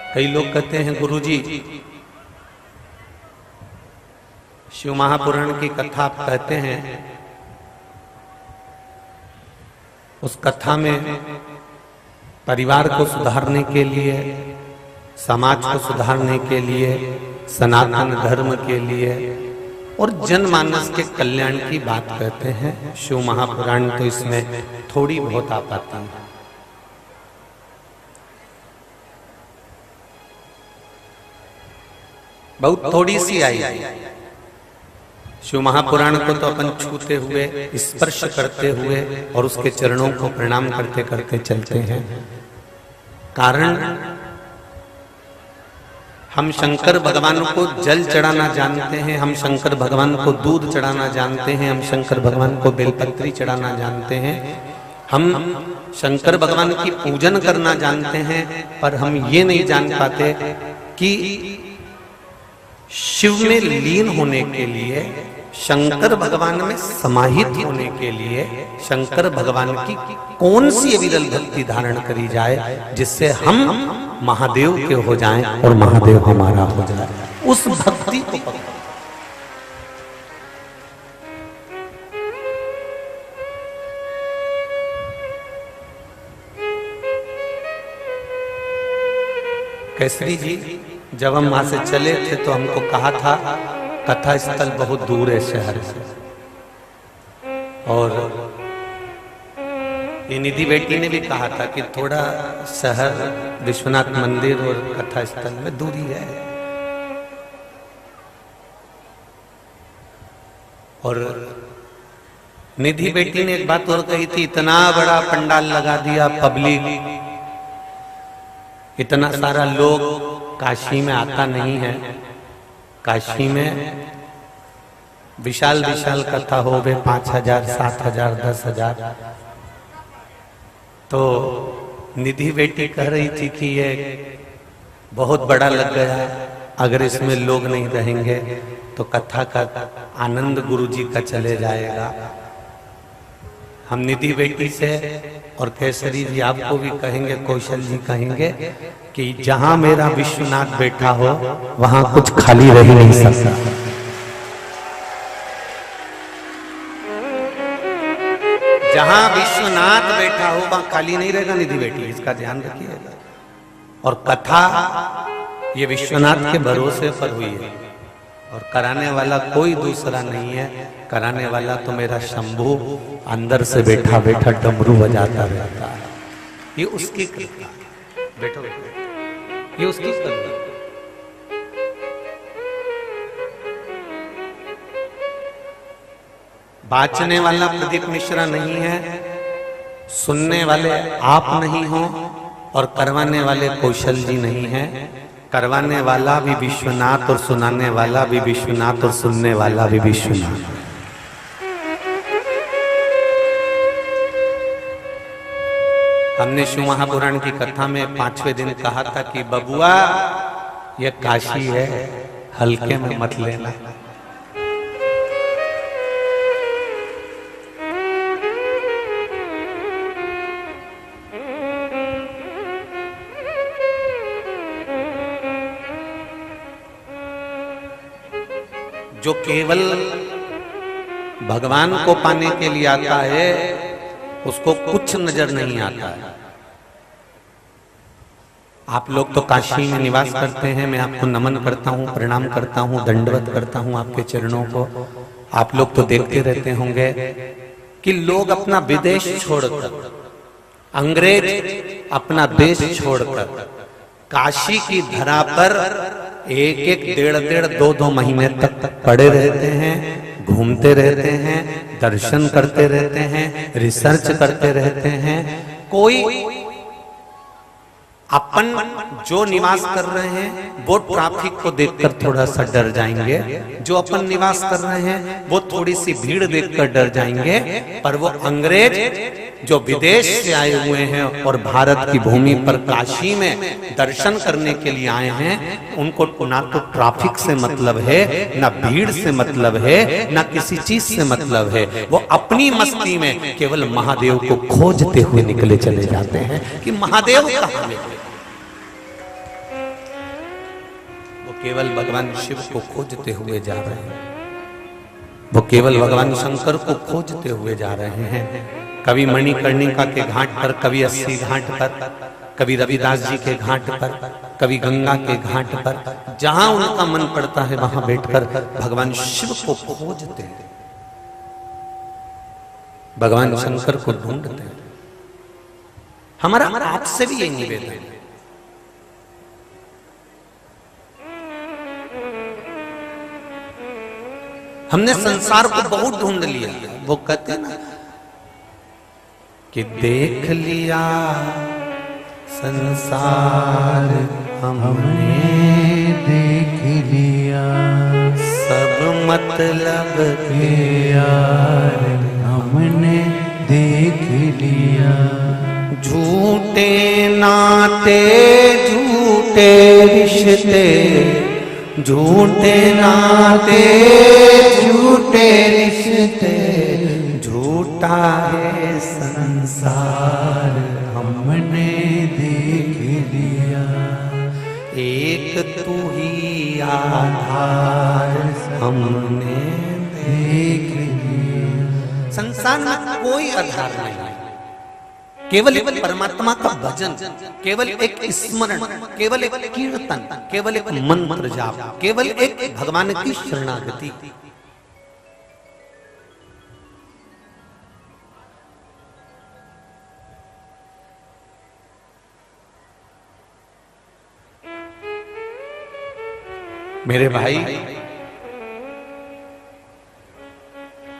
कई लोग कहते हैं गुरुजी शिव महापुराण की कथा आप कहते हैं, उस कथा में परिवार को सुधारने के लिए, समाज को सुधारने के लिए, सनातन धर्म के लिए और जनमानस के कल्याण की बात कहते हैं। शिव महापुराण तो इसमें थोड़ी बहुत आ पाती है। बहुत थोड़ी सी आई। शिव महापुराण को तो अपन छूते हुए, स्पर्श करते हुए और उसके चरणों को प्रणाम करते करते चलते हैं। कारण हम शंकर भगवान को जल चढ़ाना जानते हैं, हम शंकर भगवान को दूध चढ़ाना जानते हैं, हम शंकर भगवान को बेलपत्री चढ़ाना जानते हैं, हम शंकर भगवान की पूजन करना जानते हैं, पर हम ये नहीं जान पाते कि शिव में लीन होने के लिए, शंकर भगवान में समाहित होने के लिए शंकर भगवान की कौन सी अविरल भक्ति धारण करी जाए जिससे हम महादेव के हो जाएं और महादेव हमारा हो जाए। उस भक्ति को केसरी जी जब हम वहां से चले थे तो हमको कहा था कथा स्थल बहुत दूर है शहर से, और ये निधि बेटी ने भी कहा था कि थोड़ा शहर विश्वनाथ मंदिर और कथा स्थल में दूरी है। और निधि बेटी ने एक बात और कही थी, इतना बड़ा पंडाल लगा दिया, पब्लिक इतना सारा लोग काशी में आता नहीं है। काशी में विशाल विशाल कथा हो गए, 5,000, 7,000, 10,000। तो निधि बेटी कह रही थी कि ये बहुत बड़ा लग गया, अगर इसमें लोग नहीं रहेंगे तो कथा का आनंद गुरुजी का चले जाएगा। हम निधि बेटी से और केसरी जी आपको भी कहेंगे, कौशल जी कहेंगे कि जहां मेरा विश्वनाथ बैठा हो वहां कुछ खाली रह ही नहीं सकता। जहां विश्वनाथ बैठा हो वहां खाली नहीं रहेगा निधि बेटी, इसका ध्यान रखिएगा। और कथा ये विश्वनाथ के भरोसे पर हुई है और कराने वाला कोई दूसरा नहीं है। कराने वाला तो मेरा शंभू अंदर से बैठा बैठा डमरू बजाता रहता है। ये उसकी कृपा, बैठो बैठो, ये उसकी कृपा। बाचने वाला प्रदीप मिश्रा नहीं है, सुनने वाले आप नहीं हो और करवाने वाले कौशल जी नहीं है। करवाने वाला भी विश्वनाथ और सुनाने वाला भी विश्वनाथ और सुनने वाला भी विश्वनाथ। हमने शिव महापुराण की कथा में 5वें दिन कहा था कि बबुआ ये काशी है, हल्के में मत लेना। जो केवल भगवान को पाने के लिए आता है उसको कुछ नजर नहीं आता है। आप लोग तो काशी में निवास करते हैं, मैं आपको नमन करता हूं, प्रणाम करता हूं, दंडवत करता हूं आपके चरणों को। आप लोग तो देखते रहते होंगे कि लोग अपना विदेश छोड़कर, अंग्रेज अपना देश छोड़कर काशी की धरा पर एक एक, डेढ़ 2 महीने तक पड़े रहते हैं, घूमते रहते हैं, दर्शन करते रहते हैं, रिसर्च करते रहते हैं। कोई अपन जो निवास कर रहे हैं वो ट्रैफिक को देखकर थोड़ा सा डर जाएंगे, जो अपन निवास कर रहे हैं वो थोड़ी सी भीड़ देखकर डर जाएंगे, पर वो अंग्रेज जो विदेश से आए हुए हैं और भारत की भूमि पर काशी में दर्शन करने के लिए आए हैं, उनको ना तो ट्रैफिक से मतलब है, ना भीड़ से मतलब है, ना किसी चीज से मतलब है। वो अपनी मस्ती में केवल महादेव को खोजते हुए निकले चले जाते हैं कि महादेव कहाँ है। केवल भगवान शिव को खोजते हुए जा रहे हैं, वो केवल भगवान शंकर को खोजते हुए जा रहे हैं। कभी मणिकर्णिका के घाट पर, कभी 80 घाट पर, कभी रविदास जी के घाट पर, कभी गंगा के घाट पर, जहां उनका मन पड़ता है वहां बैठकर भगवान शिव को खोजते हैं, भगवान शंकर को ढूंढते हैं। हमारा आपसे भी यही निवेदन है, हमने संसार को बहुत ढूंढ लिया। वो कहते हैं ना कि देख लिया संसार हमने, देख लिया सब मतलब के यार हमने देख लिया। झूठे नाते झूठे रिश्ते, झूठे नाते झूठे रिश्ते, झूठा है संसार हमने देख लिया। एक तू ही आधार हमने देख लिया। संसार में कोई आधार नहीं है, केवल एक परमात्मा का भजन, केवल एक स्मरण, केवल एक कीर्तन, केवल एक मंत्र जाप, केवल एक भगवान की शरणागति। मेरे भाई,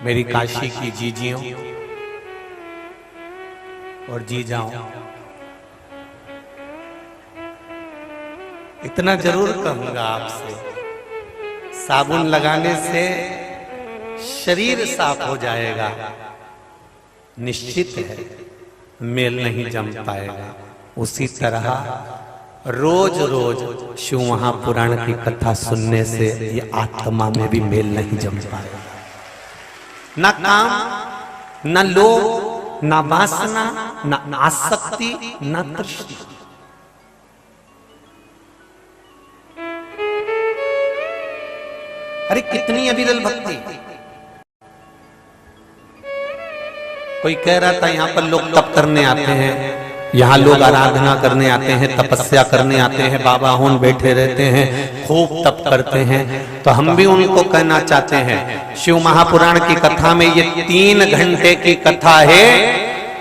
मेरी काशी की जीजियों और जी जाओ, इतना जरूर कहूंगा आपसे, साबुन लगाने से शरीर साफ हो जाएगा, निश्चित है मेल नहीं जम पाएगा। उसी तरह रोज रोज शिव महापुराण की कथा सुनने से ये आत्मा में भी मेल नहीं जम पाएगा। न काम, न लोभ, न वासना, न आसक्ति, न तृष्णा। अरे कितनी अविरल भक्ति। कोई कह रहा था यहां पर लोग तप करने आते हैं, यहाँ लोग आराधना करने आते हैं, तपस्या करने आते हैं, बाबा होन बैठे रहते हैं, खूब तप करते हैं। तो हम भी उनको कहना चाहते हैं, शिव महापुराण की कथा में ये 3 घंटे की कथा है,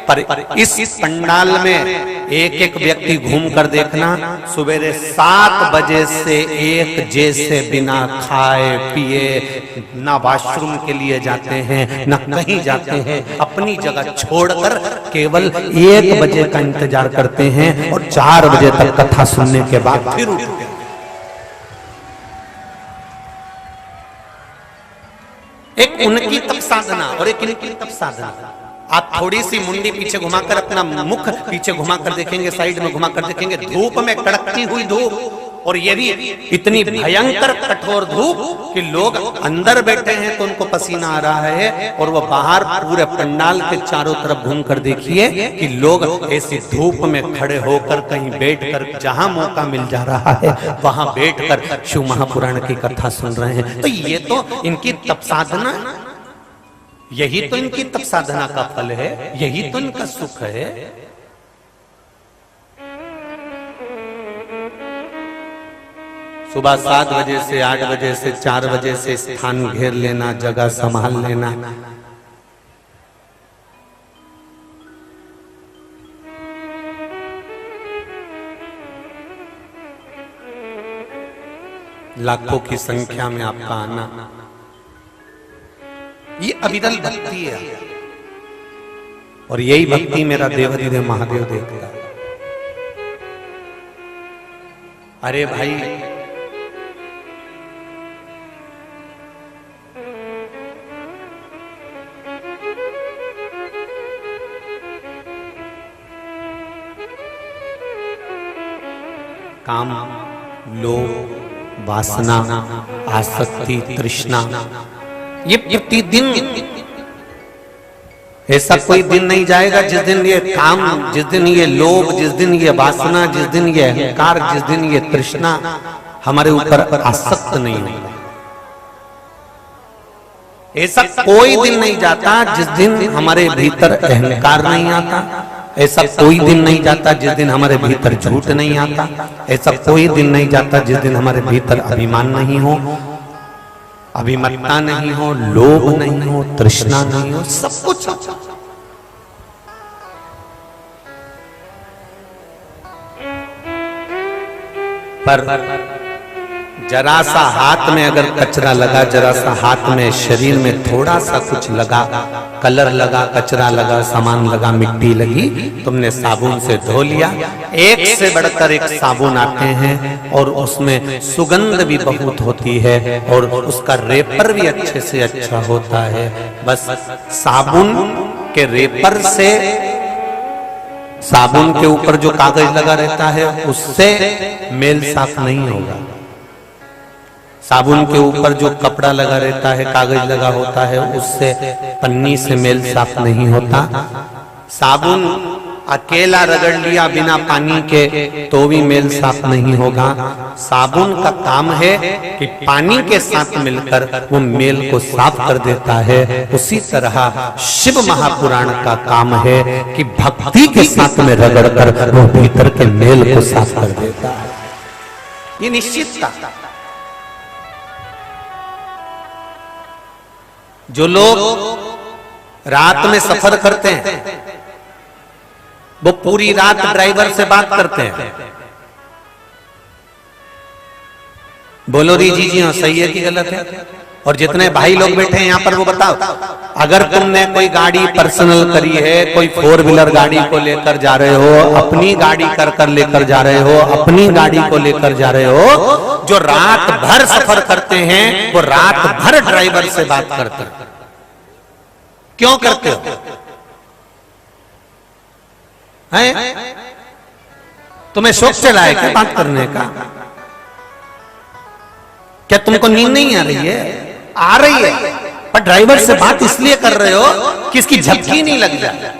पर इस पंडाल में एक एक व्यक्ति घूम कर देखना, सवेरे 7 बजे से 1 जैसे बिना खाए पिए ना वॉशरूम के लिए जाते हैं, ना कहीं जाते हैं, अपनी जगह छोड़कर केवल 1 बजे का इंतजार करते हैं और 4 बजे तक कथा सुनने के बाद फिर उठते हैं। एक उनकी तप साधना और एक इनकी तप साधना। आप थोड़ी सी मुंडी पीछे घुमाकर, अपना मुख पीछे घुमाकर देखेंगे, साइड में घुमाकर देखेंगे, धूप में कड़कती हुई धूप, और ये भी इतनी भयंकर कठोर धूप कि लोग अंदर बैठे हैं तो उनको पसीना आ रहा है, और वो बाहर पूरे पंडाल के चारों तरफ घूमकर देखिए कि लोग ऐसी धूप में खड़े होकर कहीं बैठकर, जहां मौका मिल जा रहा है वहां बैठकर शिव महापुराण की कथा सुन रहे हैं। तो ये तो इनकी तप साधना, यही तो इनकी तप साधना का फल है, यही तो इनका सुख है। सुबह 7 बजे से 8 बजे से 4 बजे से स्थान घेर लेना, जगह संभाल लेना, लाखों की संख्या में आपका आना, ये अविरल भक्ति है। और यही भक्ति मेरा देवाधिदेव महादेव देखता है। अरे भाई, काम, लोभ, वासना, आसक्ति, तृष्णा, ये प्रतिदिन, ऐसा कोई दिन नहीं जाएगा जिस दिन ये काम, जिस दिन ये लोभ, जिस दिन ये वासना, जिस दिन ये अहंकार, जिस दिन ये तृष्णा हमारे ऊपर आसक्त नहीं होगा। ऐसा कोई दिन नहीं जाता जिस दिन हमारे भीतर अहंकार नहीं आता। ऐसा कोई दिन नहीं जाता जिस दिन हमारे भीतर झूठ नहीं आता। ऐसा कोई दिन नहीं जाता जिस दिन हमारे भीतर अभिमान नहीं हो, अभिमत्ता नहीं हो, लोभ नहीं हो, तृष्णा नहीं हो, सब कुछ। पर जरा सा हाथ में अगर कचरा लगा, जरा सा हाथ में शरीर में थोड़ा सा कुछ लगा, कलर लगा, कचरा लगा, सामान लगा, मिट्टी लगी, तुमने साबुन से धो लिया। एक से बढ़कर एक साबुन आते हैं और उसमें सुगंध भी बहुत होती है और उसका रेपर भी अच्छे से अच्छा होता है। बस साबुन के रेपर से, साबुन के ऊपर जो कागज लगा रहता है उससे मेल साफ नहीं होगा। साबुन के ऊपर जो कपड़ा लगा रहता है, कागज लगा होता है, उससे पन्नी से मेल साफ नहीं होता। साबुन अकेला रगड़ लिया बिना पानी के तो भी मेल साफ नहीं होगा। साबुन का काम है कि पानी के साथ मिलकर वो मेल को साफ कर देता है। उसी तरह शिव महापुराण का काम है कि भक्ति के साथ में रगड़कर वो भीतर के मेल को साफ कर देता है। ये निश्चित था। जो लोग रात में सफर करते हैं वो पूरी रात ड्राइवर से बात करते हैं। बोलो री जी जी हाँ, सही है कि गलत है? और जितने भाई लोग बैठे हैं यहाँ पर वो बताओ, अगर तुमने कोई गाड़ी पर्सनल करी है, कोई 4 व्हीलर गाड़ी को लेकर जा रहे हो, अपनी गाड़ी कर लेकर जा रहे हो, अपनी गाड़ी को लेकर जा रहे हो, जो रात भर सफर करते हैं वो रात भर ड्राइवर से बात करते हैं। क्यों करते हो? हैं? तुम्हें शौक चला है क्या बात करने का? क्या तुमको नींद नहीं आ रही है? आ रही है, पर ड्राइवर से बात इसलिए कर रहे हो कि इसकी झपकी नहीं लग जाए,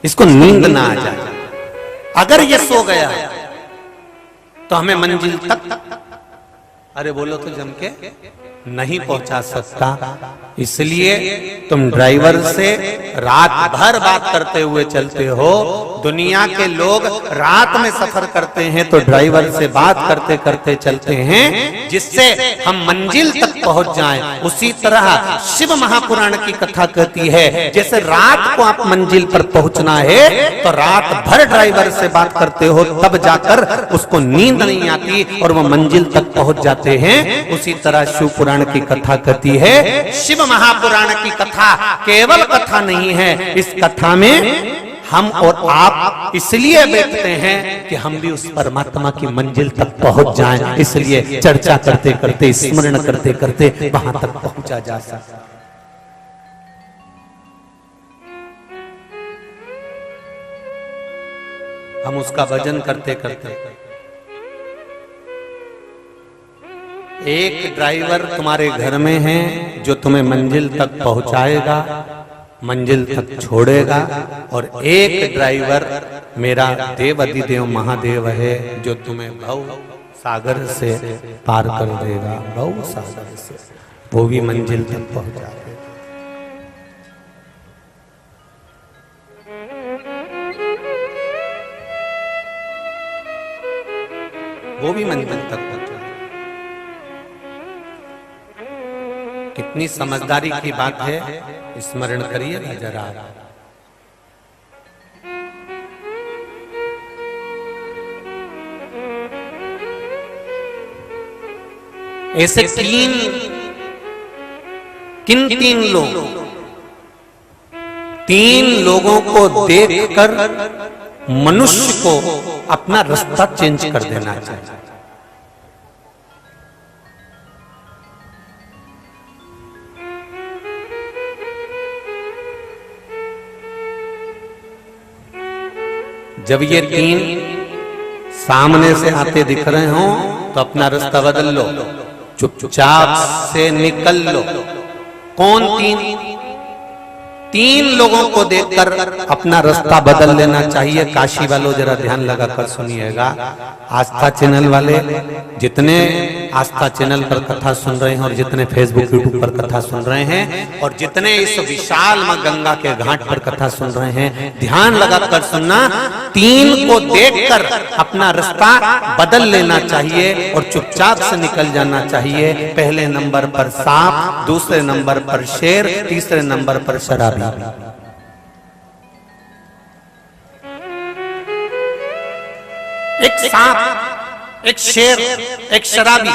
इसको नींद ना आ जाए। अगर ये सो गया तो हमें मंजिल तक, अरे बोलो तो जम के, नहीं पहुंचा सकता। इसलिए तुम ड्राइवर से रात भर बात करते हुए चलते हो। दुनिया के लोग रात में सफर करते हैं तो ड्राइवर से बात करते करते चलते हैं जिससे हम मंजिल तक पहुंच जाएं। उसी तरह शिव महापुराण की कथा कहती है जैसे रात को आप मंजिल पर पहुंचना है तो रात भर ड्राइवर से बात करते हो, तब जाकर उसको नींद नहीं आती और वो मंजिल तक पहुंच जाते हैं। उसी तरह शिव पुराण की कथा कहती है, शिव महापुराण की कथा केवल कथा नहीं है, इस कथा में हम और आप इसलिए बैठते हैं कि हम भी उस परमात्मा की मंजिल तक पहुंच जाएं। इसलिए चर्चा करते करते, स्मरण करते करते वहां तक पहुंचा जा सकता। हम उसका भजन करते करते, एक ड्राइवर तुम्हारे घर में है जो तुम्हें मंजिल तक पहुंचाएगा, मंजिल तक छोड़ेगा, और एक ड्राइवर मेरा देव अधिदेव महादेव है जो तुम्हें भव सागर से पार कर देगा। भव सागर से वो भी मंजिल तक पहुंचाएगा। वो भी मंजिल तक पहुंचा। कितनी समझदारी की बात है, स्मरण करिएगा जरा। ऐसे तीन लोगों को देखकर मनुष्य को अपना रास्ता चेंज कर देना चाहिए। जब ये तीन सामने से आते दिख रहे हो तो अपना रास्ता बदल लो, चुपचाप से निकल लो। कौन तीन? तीन लोगों को देखकर अपना रास्ता बदल लेना चाहिए। काशी वालों जरा ध्यान लगाकर सुनिएगा। आस्था चैनल वाले जितने आस्था चैनल पर कथा सुन रहे हैं और जितने फेसबुक यूट्यूब पर कथा सुन रहे हैं और जितने इस विशाल मां गंगा के घाट पर कथा सुन रहे हैं, ध्यान लगाकर सुनना। तीन को देखकर अपना रास्ता बदल लेना चाहिए और चुपचाप से निकल जाना चाहिए। पहले नंबर पर सांप, दूसरे नंबर पर शेर, तीसरे नंबर पर शराबी। एक सांप, एक शेर, एक शराबी,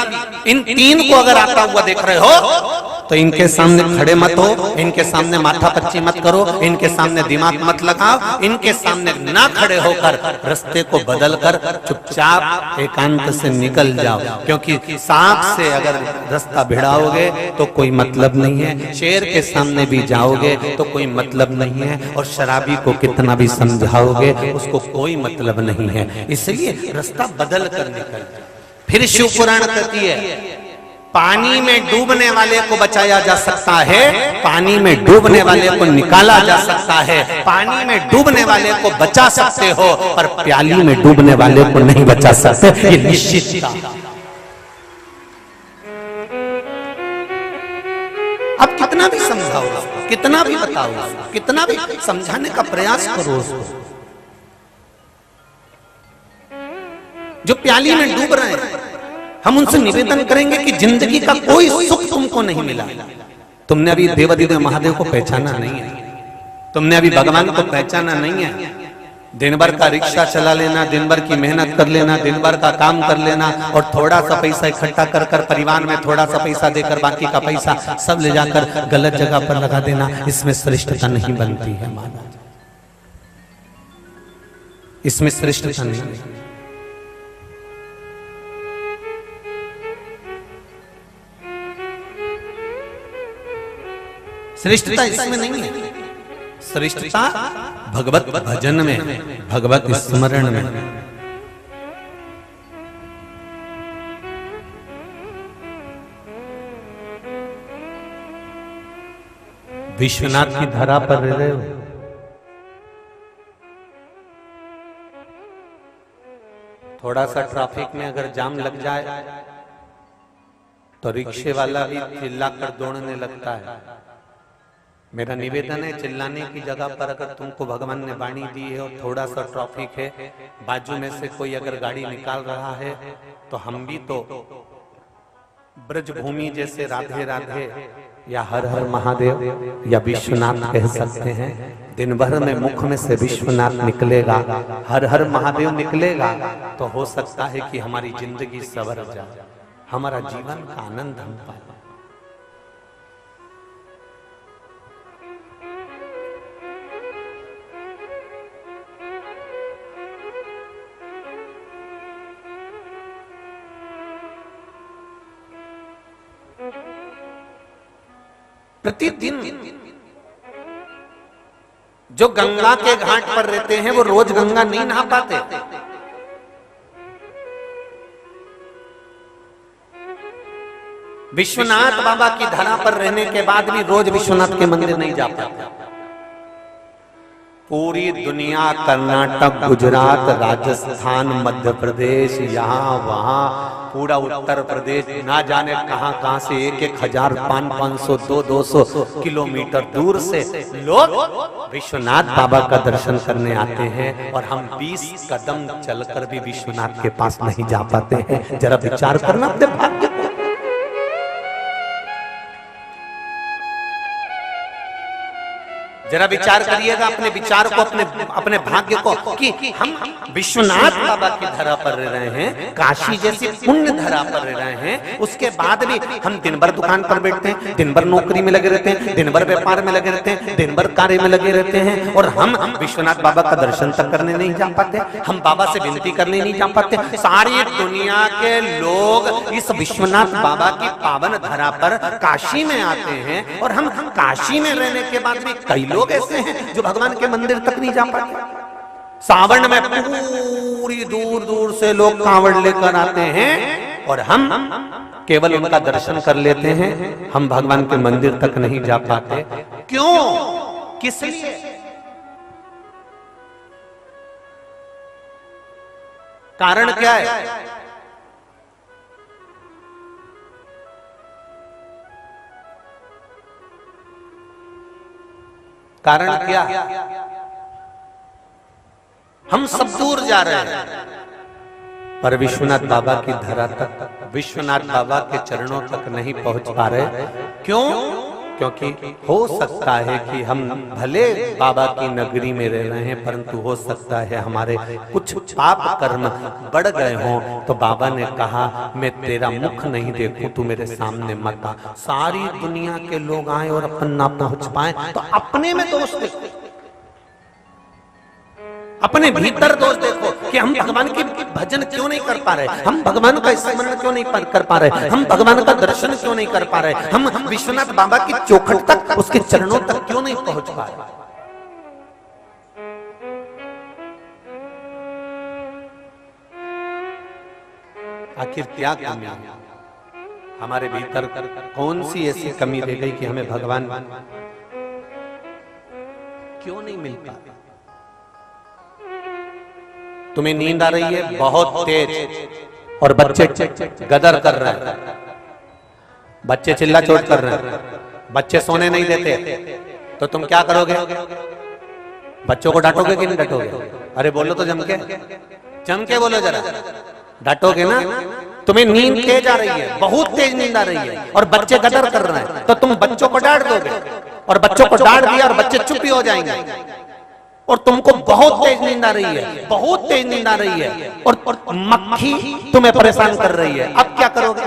इन तीन को अगर आता हुआ देख रहे हो तो इनके सामने खड़े मत हो, इनके सामने माथा पच्ची मत करो, इनके सामने दिमाग मत लगाओ, इनके सामने ना खड़े होकर रास्ते को बदलकर चुपचाप एकांत से निकल जाओ। क्योंकि सांप से अगर रास्ता भिड़ाओगे तो कोई मतलब नहीं है, शेर के सामने भी जाओगे तो कोई मतलब नहीं है, और शराबी को कितना भी समझाओगे उसको कोई मतलब नहीं है। इसलिए रास्ता बदल कर निकल। फिर शिव पुराण कहती है पानी में डूबने वाले को बचाया जा सकता है, पानी में डूबने वाले को निकाला जा सकता है, पानी में डूबने वाले को बचा सकते हो पर प्याली में डूबने वाले को नहीं बचा सकते, ये निश्चित। अब कितना भी समझाओ, कितना भी बताओ, कितना भी समझाने का प्रयास करो उसको, जो प्याली में डूब रहे हैं, हम उनसे निवेदन करेंगे कि जिंदगी का कोई सुख तुमको नहीं मिला। तुमने अभी देवाधिदेव महादेव को पहचाना नहीं है, तुमने अभी भगवान को पहचाना नहीं है। दिन भर का रिक्शा चला लेना, दिन भर की मेहनत कर लेना, दिन भर का काम कर लेना और थोड़ा सा पैसा इकट्ठा कर कर परिवार में थोड़ा सा पैसा देकर बाकी का पैसा सब ले जाकर गलत जगह पर लगा देना, इसमें श्रेष्ठता नहीं बनती है माना, इसमें श्रेष्ठता नहीं। श्रेष्ठता इसमें नहीं है, श्रेष्ठता भगवत भजन में, भगवत स्मरण में। विश्वनाथ की धरा पर रह रहे हो, थोड़ा सा ट्रैफिक में अगर जाम लग जाए तो रिक्शे वाला भी चिल्लाकर दौड़ने लगता है। मेरा निवेदन है चिल्लाने की जगह पर अगर तुमको भगवान ने वाणी दी है और थोड़ा सा ट्रैफिक है, बाजू में से कोई अगर गाड़ी निकाल रहा है तो हम भी तो ब्रजभूमि जैसे राधे राधे या हर हर महादेव या विश्वनाथ कह सकते हैं। दिन भर में मुख में से विश्वनाथ निकलेगा, हर हर महादेव निकलेगा तो हो सकता है कि हमारी जिंदगी सवर जाए, हमारा जीवन का आनंद हम पाए। प्रतिदिन जो गंगा के घाट पर रहते हैं वो रोज गंगा नहीं नहा पाते। विश्वनाथ बाबा की धरा पर रहने के बाद भी रोज विश्वनाथ के मंदिर नहीं जा पाते। पूरी दुनिया, कर्नाटक, गुजरात, राजस्थान, मध्य प्रदेश, यहाँ वहाँ पूरा उत्तर प्रदेश, ना जाने कहां कहां से 1,000, 500, 200 किलोमीटर दूर से लोग विश्वनाथ बाबा का दर्शन करने आते हैं और हम 20 कदम चलकर भी विश्वनाथ के पास नहीं जा पाते हैं। जरा विचार करना अपने भाग्य को। जरा विचार करिएगा अपने विचार को, अपने भाग्य को कि हम विश्वनाथ बाबा की धरा पर रह रहे हैं, काशी जैसी पुण्य धरा पर रह रहे हैं, उसके बाद भी हम दिन भर दुकान पर बैठते हैं, दिन भर नौकरी में लगे रहते हैं, दिन भर व्यापार में लगे रहते हैं, दिन भर कार्य में लगे रहते हैं और हम विश्वनाथ बाबा का दर्शन तक करने नहीं जा पाते, हम बाबा से विनती करने नहीं जा पाते। सारी दुनिया के लोग इस विश्वनाथ बाबा की पावन धरा पर काशी में आते हैं और हम काशी में रहने के बाद भी कई लोग ऐसे हैं जो भगवान के मंदिर तक नहीं जा पाते। सावन में पूरी दूर दूर से लोग कांवड़ लेकर आते हैं और हम केवल उनका दर्शन कर लेते हैं, हम भगवान के मंदिर तक नहीं जा पाते। क्यों? किस लिए? कारण क्या है? कारण क्या? हम सब दूर जा रहे हैं, पर विश्वनाथ बाबा की धरा तक, विश्वनाथ बाबा के चरणों तक नहीं पहुंच पा रहे। क्यों? क्योंकि हो सकता है कि हम भले बाबा की नगरी में रह रहे हैं, परंतु हो सकता है हमारे कुछ पाप कर्म बढ़ गए हों। तो बाबा ने कहा, मैं तेरा मुख नहीं देखूं, तू मेरे सामने मत आ। सारी दुनिया के लोग आए और अपन ना पहुंच पाए, तो अपने में दोष देखो, अपने भीतर दोष देखो कि हम भगवान की भजन क्यों नहीं कर पा रहे, हम भगवान का स्मरण क्यों नहीं कर पा रहे, हम भगवान का दर्शन क्यों नहीं कर पा रहे, हम विश्वनाथ बाबा की चौखट तक, उसके चरणों तक क्यों नहीं पहुंच पा रहे। आखिर क्या कमी है हमारे भीतर? कौन सी ऐसी कमी रह गई कि हमें भगवान क्यों नहीं मिल पा? तुम्हें नींद आ रही है बहुत तेज और बच्चे गदर कर रहे हैं, बच्चे चिल्ला चोट कर रहे हैं, बच्चे सोने नहीं देते, तो तुम क्या करोगे? बच्चों को डांटोगे कि नहीं डांटोगे? अरे बोलो तो जम के बोलो जरा, डांटोगे ना? तुम्हें नींद तेज आ रही है, बहुत तेज नींद आ रही है, और बच्चे गदर कर रहे हैं, तो तुम बच्चों को डांट दोगे, और बच्चों को डांट दिया और बच्चे चुप ही हो जाएंगे। और तुमको बहुत तेज नींद आ रही है, बहुत तेज नींद आ रही है, और मक्खी तुम्हें परेशान कर रही है, अब क्या करोगे?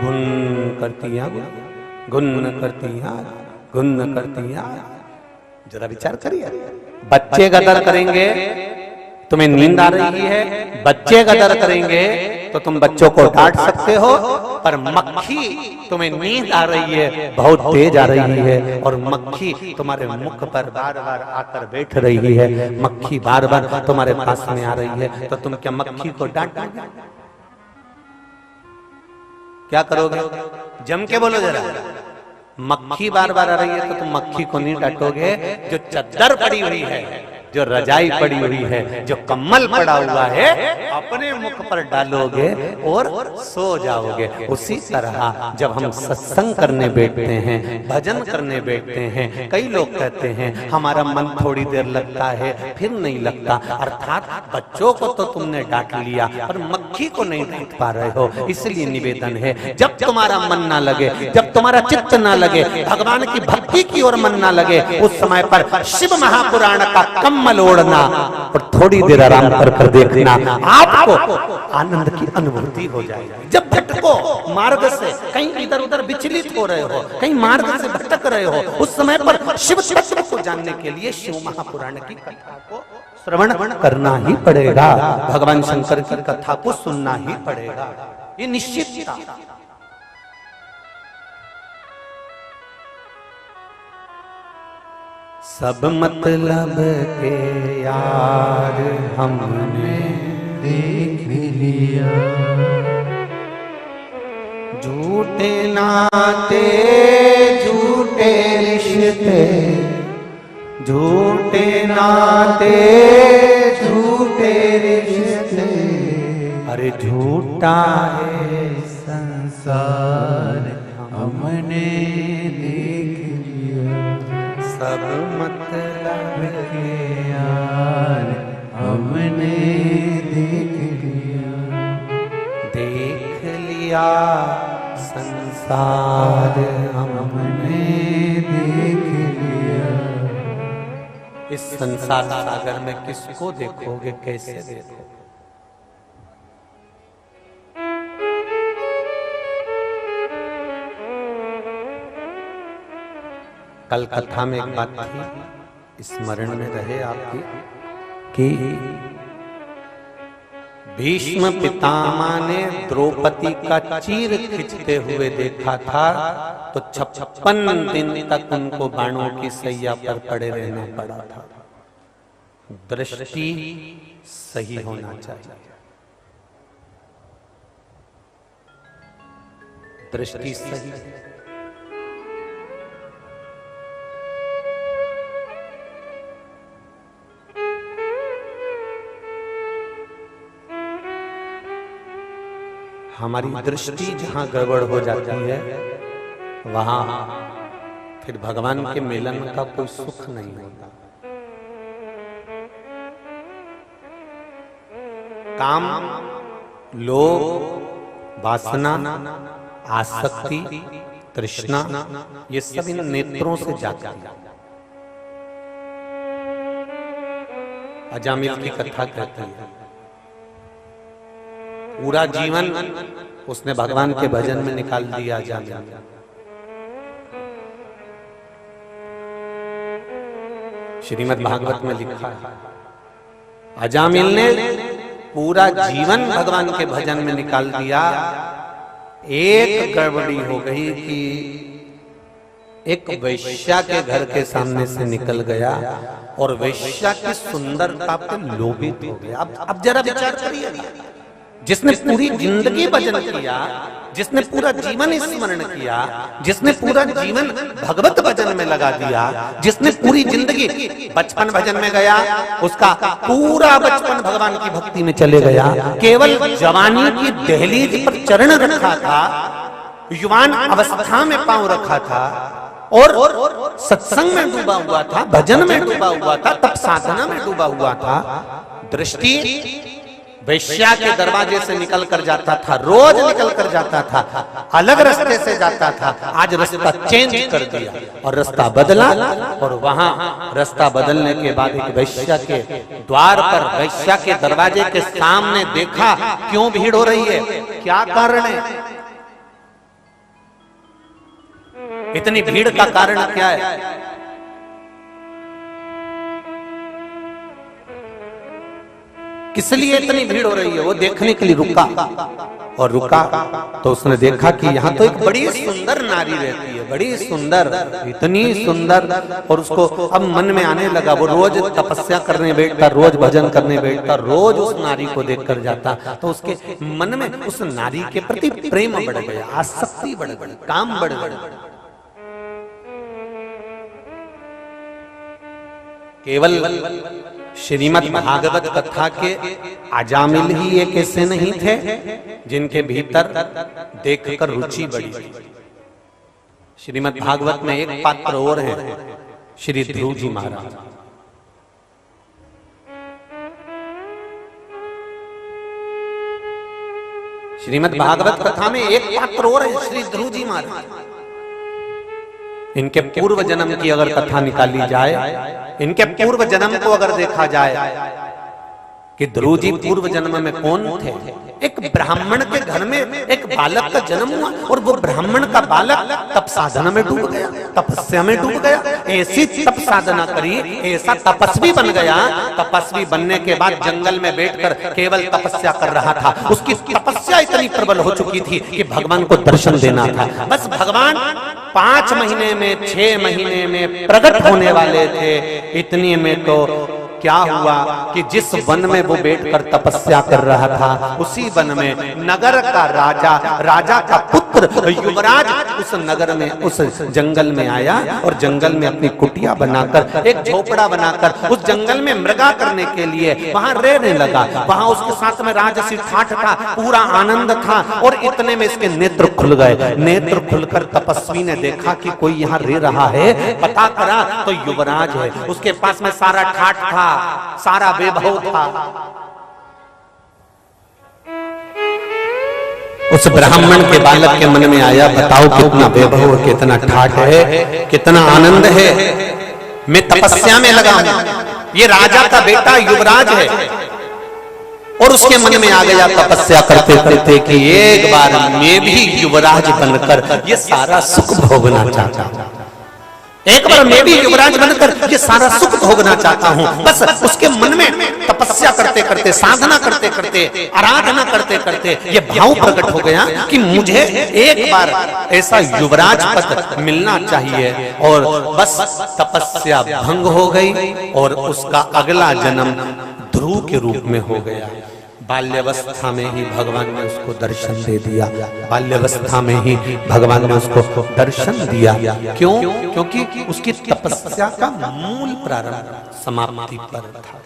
गुन करती है, गुन करती है, गुन करती है। जरा विचार करिए, बच्चे गदर करेंगे, तुम्हें नींद आ रही है, बच्चे गदर करेंगे तो तुम बच्चों को डांट सकते हो, पर मक्खी, तुम्हें नींद आ रही है, बहुत तेज आ रही है, और मक्खी तुम्हारे मुख पर बार बार आकर बैठ रही है, मक्खी बार बार तुम्हारे पास में आ रही है, तो तुम क्या मक्खी को डांटोगे? क्या करोगे? जम के बोलो जरा। मक्खी बार बार आ रही है तो तुम मक्खी को नहीं डांटोगे, जो चद्दर पड़ी हुई है, जो रजाई पड़ी हुई है, जो कम्बल पड़ा हुआ है, अपने मुख पर डालोगे और सो जाओगे। उसी तरह जब हम सत्संग करने बैठते हैं, भजन करने बैठते हैं, कई लोग कहते हैं हमारा मन थोड़ी देर लगता है फिर नहीं लगता, अर्थात बच्चों को तो तुमने डांट लिया पर मक्खी को नहीं डांट पा रहे हो। इसलिए निवेदन है, जब तुम्हारा मन ना लगे, जब तुम्हारा चित्त ना लगे, भगवान की भक्ति की ओर मन ना लगे, उस समय पर शिव महापुराण का कम्बल ओढ़ना और थोड़ी देर आराम कर देखना, आपको आनंद की अनुभूति हो जाएगी। जब भटको मार्ग से, कहीं इधर उधर विचलित हो रहे हो, कहीं मार्ग से भटक रहे हो, उस समय पर शिव तत्व को जानने के लिए शिव महापुराण की कथा को श्रवण करना ही पड़ेगा, भगवान शंकर की कथा को सुनना ही पड़ेगा, ये निश्चित था। सब मतलब के यार हमने देख लिया, झूठे नाते झूठे रिश्ते, झूठे नाते झूठे रिश्ते, अरे झूठा है संसार हमने देख लिया, सब मतलब के यार हमने देख लिया संसार हमने देख लिया। इस संसार सागर में किसको देखोगे, कैसे देखोगे? कल कथा में एक बात थी, स्मरण में रहे आपकी, कि भीष्म पितामह ने द्रौपदी का चीर खींचते हुए देखा था, तो 56 दिन तक उनको बाणों की सैया पर पड़े रहना पड़ा था। दृष्टि सही होना चाहिए। दृष्टि सही। हमारी दृष्टि जहां गड़बड़ हो जाती है वहां फिर भगवान के मिलन का कोई सुख नहीं होता। काम, लोभ, वासना, आसक्ति, तृष्णा, ये सब इन नेत्रों से जाती है। अजामिल की कथा कहती है पूरा जीवन उसने भगवान के भजन में निकाल दिया। अजामिल श्रीमद् भागवत में लिखा है अजामिल ने पूरा जीवन भगवान के भजन में निकाल दिया। एक गड़बड़ी हो गई कि एक वैश्या के घर के सामने से निकल गया और वैश्या की सुंदरता पर लोभित हो गया। अब जरा विचार करिए, जिसने पूरी जिंदगी भजन किया, जिसने पूरा जीवन स्मरण किया, जिसने पूरा जीवन भगवत भजन में लगा दिया, जिसने पूरी जिंदगी बचपन भजन में गया, उसका पूरा बचपन भगवान की भक्ति में चले गया, केवल जवानी की दहलीज पर चरण रखा था, युवान अवस्था में पांव रखा था और सत्संग में डूबा हुआ था, भजन में डूबा हुआ था, तप साधना में डूबा हुआ था। दृष्टि वैश्या के दरवाजे से निकल कर जाता था, रोज निकल कर जाता था, अलग रास्ते से जाता था। आज रास्ता चेंज कर दिया और रास्ता बदला, और वहां रास्ता बदलने के बाद एक वैश्या के द्वार पर, वैश्या के दरवाजे के सामने देखा क्यों भीड़ हो रही है, क्या कारण है, इतनी भीड़ का कारण क्या है। किस लिए इतनी भीड़ हो रही है, वो देखने के लिए रुका, और रुका तो उसने देखा कि यहाँ तो एक बड़ी सुंदर नारी रहती है, बड़ी सुंदर, इतनी सुंदर, और उसको अब मन में आने लगा। वो रोज तपस्या करने बैठता, रोज भजन करने बैठता, रोज उस नारी को देखकर जाता, तो उसके मन में उस नारी के प्रति प्रेम बढ़ गया, आसक्ति बढ़ गई, काम बढ़ गया। केवल श्रीमद् भागवत कथा के अजामिल ही एक ऐसे नहीं थे जिनके भीतर देखकर रुचि बढ़ी। श्रीमद् भागवत में एक पात्र और है, श्री ध्रुव जी महाराज। श्रीमद् भागवत कथा में एक पात्र और है, श्री ध्रुव जी महाराज। इनके पूर्व जन्म की अगर कथा निकाली जाए, इनके पूर्व जन्म को अगर देखा जाए कि ध्रुव जी पूर्व जन्म में कौन थे। एक ब्राह्मण के घर में एक बालक का जन्म हुआ, और वो ब्राह्मण का बालक तप साधना में डूब गया, तपस्या में डूब गया, ऐसी तप साधना करी, ऐसा तपस्वी बन गया। तपस्वी बनने के बाद जंगल में बैठकर केवल तपस्या कर रहा था। उसकी तपस्या इतनी प्रबल हो चुकी थी कि भगवान को दर्शन देना था। बस भगवान 5 महीने में, 6 महीने में प्रकट होने वाले थे। इतने में तो क्या हुआ कि जिस वन में वो बैठकर तपस्या कर रहा था, उसी वन में नगर का राजा, राजा का पुत्र युवराज उस नगर में, उस जंगल में आया, और जंगल में अपनी कुटिया बनाकर, एक झोपड़ा बनाकर उस जंगल में मृगा करने के लिए वहां रहने लगा। वहां उसके साथ में राजसी ठाठ था, पूरा आनंद था, और इतने में इसके नेत्र खुल गए। नेत्र खुलकर तपस्वी ने देखा कि कोई यहाँ रह रहा है, पता करा तो युवराज है। उसके पास में सारा ठाठ था, सारा वैभव था। उस ब्राह्मण के बालक के मन में आया, बताओ कितना वैभव, कितना ठाठ है, कितना आनंद है, मैं तपस्या में लगा हूं, ये राजा का बेटा युवराज है। और उसके मन में आ गया तपस्या करते करते कि एक बार मैं भी युवराज बनकर ये सारा सुख भोगना चाहता हूं, एक बार मैं भी युवराज बनकर ये सारा सुख भोगना चाहता हूं। बस उसके मन में तपस्या करते करते, साधना करते करते, आराधना करते करते ये भाव प्रकट हो गया कि मुझे एक बार ऐसा युवराज पद मिलना चाहिए। और बस तपस्या भंग हो गई और उसका अगला जन्म ध्रुव के रूप में हो गया। बाल्यावस्था में ही भगवान ने उसको दर्शन दे दिया। बाल्यावस्था में ही भगवान ने उसको दर्शन दिया। क्यों? क्योंकि उसकी तपस्या का मूल प्रारंभ समाप्ति पर था।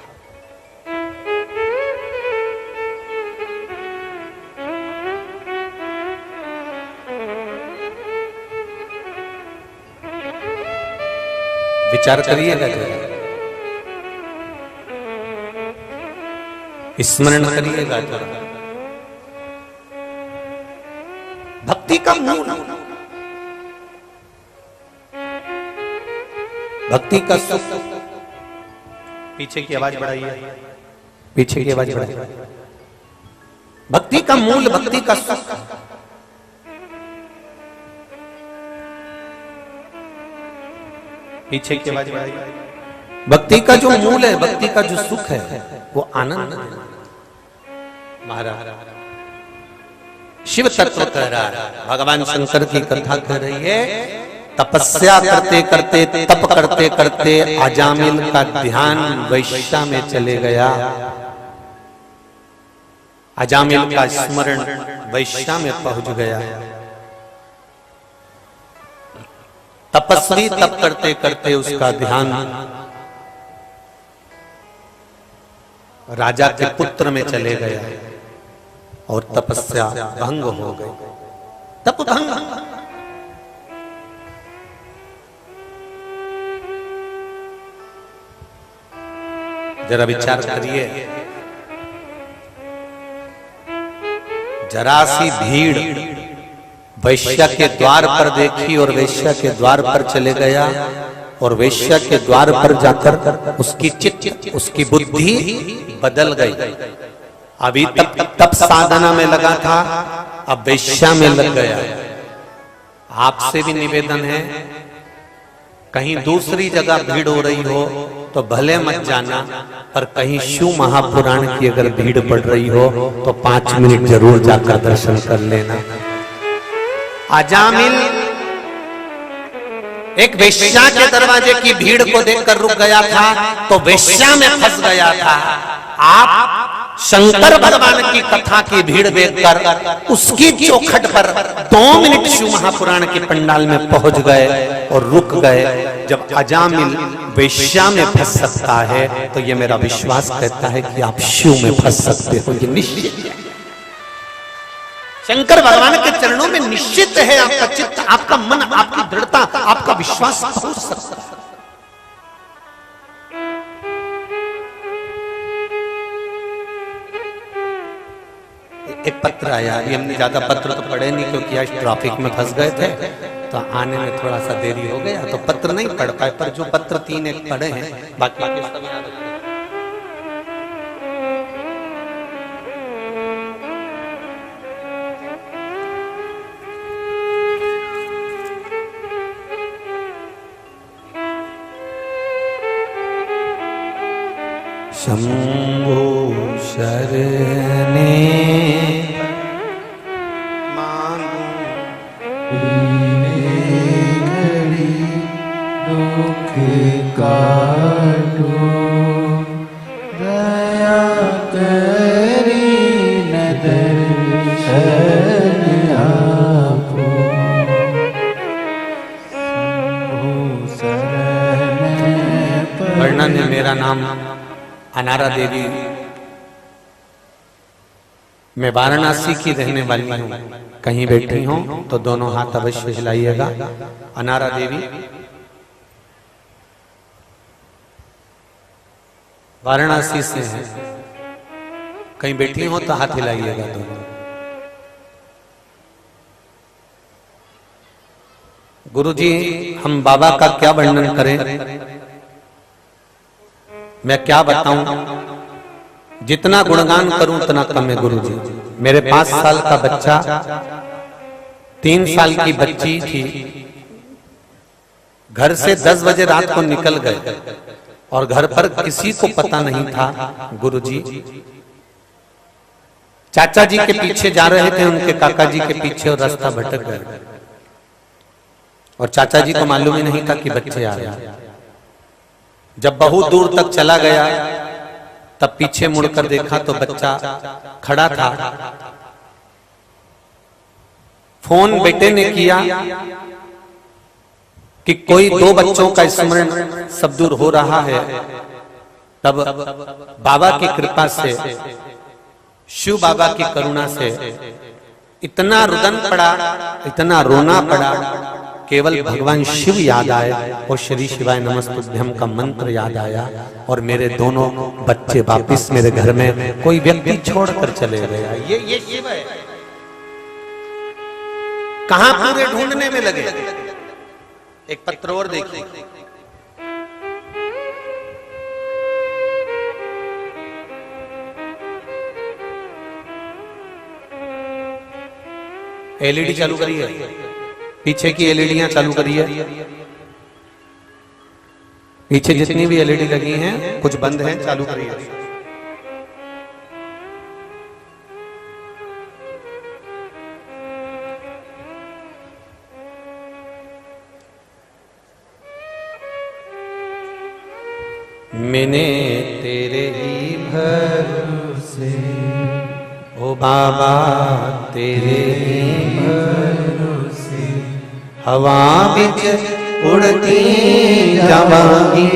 विचार करिएगा जरा, स्मरण करिएगा जरा। भक्ति का मूल, भक्ति का सुख। पीछे की आवाज बढ़ाइए, पीछे की आवाज बढ़ाइए। भक्ति का मूल, भक्ति का सुख। पीछे की आवाज बढ़ाइए। भक्ति का जो मूल है, भक्ति का जो सुख है, वो आनंद है। महाराज शिव तत्व कह रहा है, भगवान शंकर की कथा कह रही है। तपस्या करते करते, तप करते करते अजामिल का ध्यान वैश्या में चले गया। अजामिल का स्मरण वैश्या में पहुंच गया। तपस्वी तप करते करते उसका ध्यान राजा के पुत्र में चले गया और तपस्या भंग हो गई। तप भंग। जरा विचार करिए, जरा सी भीड़ वैश्या के द्वार पर देखी और वैश्या के द्वार पर चले गया और वैश्या के द्वार पर जाकर उसकी चित्त, उसकी बुद्धि बदल गई। अभी तप साधना में लगा था, अब वैश्या में लग गया। आपसे भी निवेदन है, कहीं दूसरी जगह भीड़ हो रही हो तो भले मत जाना, पर कहीं शिव महापुराण की अगर भीड़ पड़ रही हो तो 5 मिनट जरूर जाकर दर्शन कर लेना। अजामिल एक वेश्या के दरवाजे की भीड़ को देखकर रुक गया था, तो वेश्या में फंस गया था। आप शंकर भगवान की कथा की भीड़ देखकर उसकी चौखट पर 2 मिनट शिव महापुराण के पंडाल में पहुंच गए और रुक गए। जब अजामिल वेश्या में फंस सकता है तो ये मेरा विश्वास कहता है कि आप शिव में फंस सकते हो, ये निश्चित है। शंकर भगवान के चरणों में निश्चित है आपका चित्त, आपका मन, आपकी दृढ़ता, आपका विश्वास पहुंच सकता है। एक पत्र आया, ये हमने ज्यादा पत्र तो पढ़े नहीं क्योंकि आज ट्रैफिक में फंस गए थे, तो आने में थोड़ा सा देरी हो गया, तो पत्र नहीं पढ़ पाए। पर जो पत्र 3 एक पढ़े हैं, बाकी के सब याद रखते हैं। शंभो शरणे मांगू घड़ी दुख काटो, दया करी न दर्शन आपो। शंभो शरण वर्णन है। मेरा नाम अनारा देवी, मैं वाराणसी की रहने वाली हूँ। कहीं बैठी हूँ तो दोनों हाथ अवश्य हिलाइएगा। अनारा देवी वाराणसी से है, कहीं बैठी हो तो हाथ हिलाइएगा दोनों। गुरुजी, हम बाबा का क्या वर्णन करें, मैं क्या बताऊं, जितना गुणगान करूं उतना कम है। गुरुजी, मेरे 5 साल का बच्चा, 3 साल की बच्ची थी, घर से 10 बजे रात को निकल गए और घर पर किसी को पता नहीं था। गुरुजी चाचा जी के पीछे जा रहे थे, उनके काका जी के पीछे, और रास्ता भटक गए और चाचा जी को मालूम ही नहीं था कि बच्चे आ रहे हैं। जब बहुत दूर तक चला गया तब पीछे मुड़कर देखा तो बच्चा खड़ा था। फोन बेटे ने किया कि कोई दो बच्चों का स्मरण सब दूर हो रहा है। तब बाबा की कृपा से, शिव बाबा की करुणा से इतना रुदन पड़ा, इतना रोना पड़ा, केवल भगवान शिव याद आए और श्री शिवाय नमस्तुभ्यम का मंत्र याद आया और मेरे दोनों बच्चे वापिस मेरे घर में कोई व्यक्ति छोड़कर चले गया। ये शिव है। कहां पूरे ढूंढने में लगे। एक पत्र और देखिए। एलईडी चालू करिए, पीछे की एलईडियां चालू करिए। पीछे जितनी भी एलईडी लगी हैं कुछ बंद हैं, चालू करिए। मैंने तेरे ही भरोसे, ओ बाबा तेरे ही भरोसे, हवा बिच उड़ती जावांगी,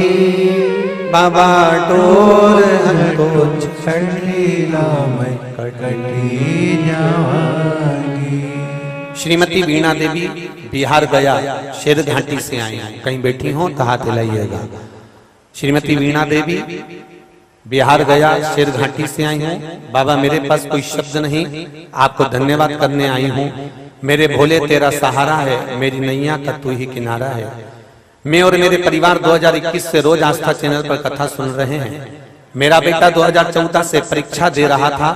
बाबा डोर हमको छड़ीला मैं कटी जावांगी। श्रीमती वीणा देवी बिहार गया शेर घाटी से आई हैं, कहीं बैठी हो तो हाथ हिलाइएगा। श्रीमती वीणा देवी बिहार गया शेर घाटी से आई हूँ। बाबा मेरे पास कोई शब्द नहीं, आपको धन्यवाद करने आई हूँ। मेरे भोले तेरा सहारा है, मेरी नैया का तू ही किनारा है। मैं और मेरे परिवार 2021 से रोज आस्था चैनल पर कथा सुन रहे हैं। मेरा बेटा 2014 से परीक्षा दे रहा था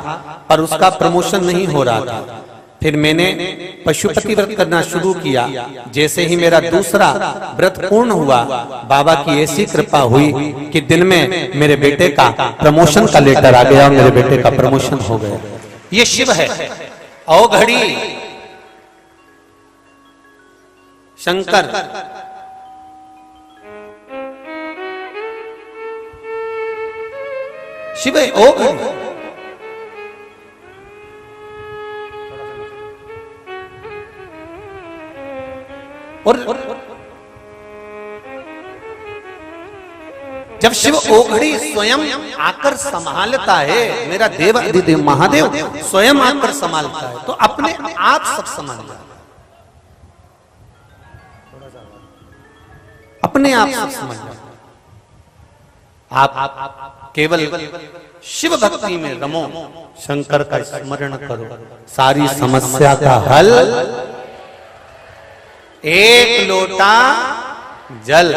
पर उसका प्रमोशन नहीं हो रहा था। फिर मैंने पशुपति व्रत करना शुरू किया। जैसे ही मेरा दूसरा व्रत पूर्ण हुआ, बाबा की ऐसी कृपा हुई कि दिन में मेरे बेटे का प्रमोशन का लेटर आ गया और मेरे बेटे का प्रमोशन हो गया। ये शिव है। औ घड़ी शंकर, शिव है। ओ घड़ी और जब शिव ओघड़ी स्वयं आकर संभालता है, मेरा देव अधिदेव महादेव स्वयं आकर संभालता है, तो अपने आप सब संभाल जाता है। अपने आप सब समझ जाता है। आप केवल शिव भक्ति में रमो, शंकर का स्मरण करो, सारी समस्या का हल। एक लोटा जल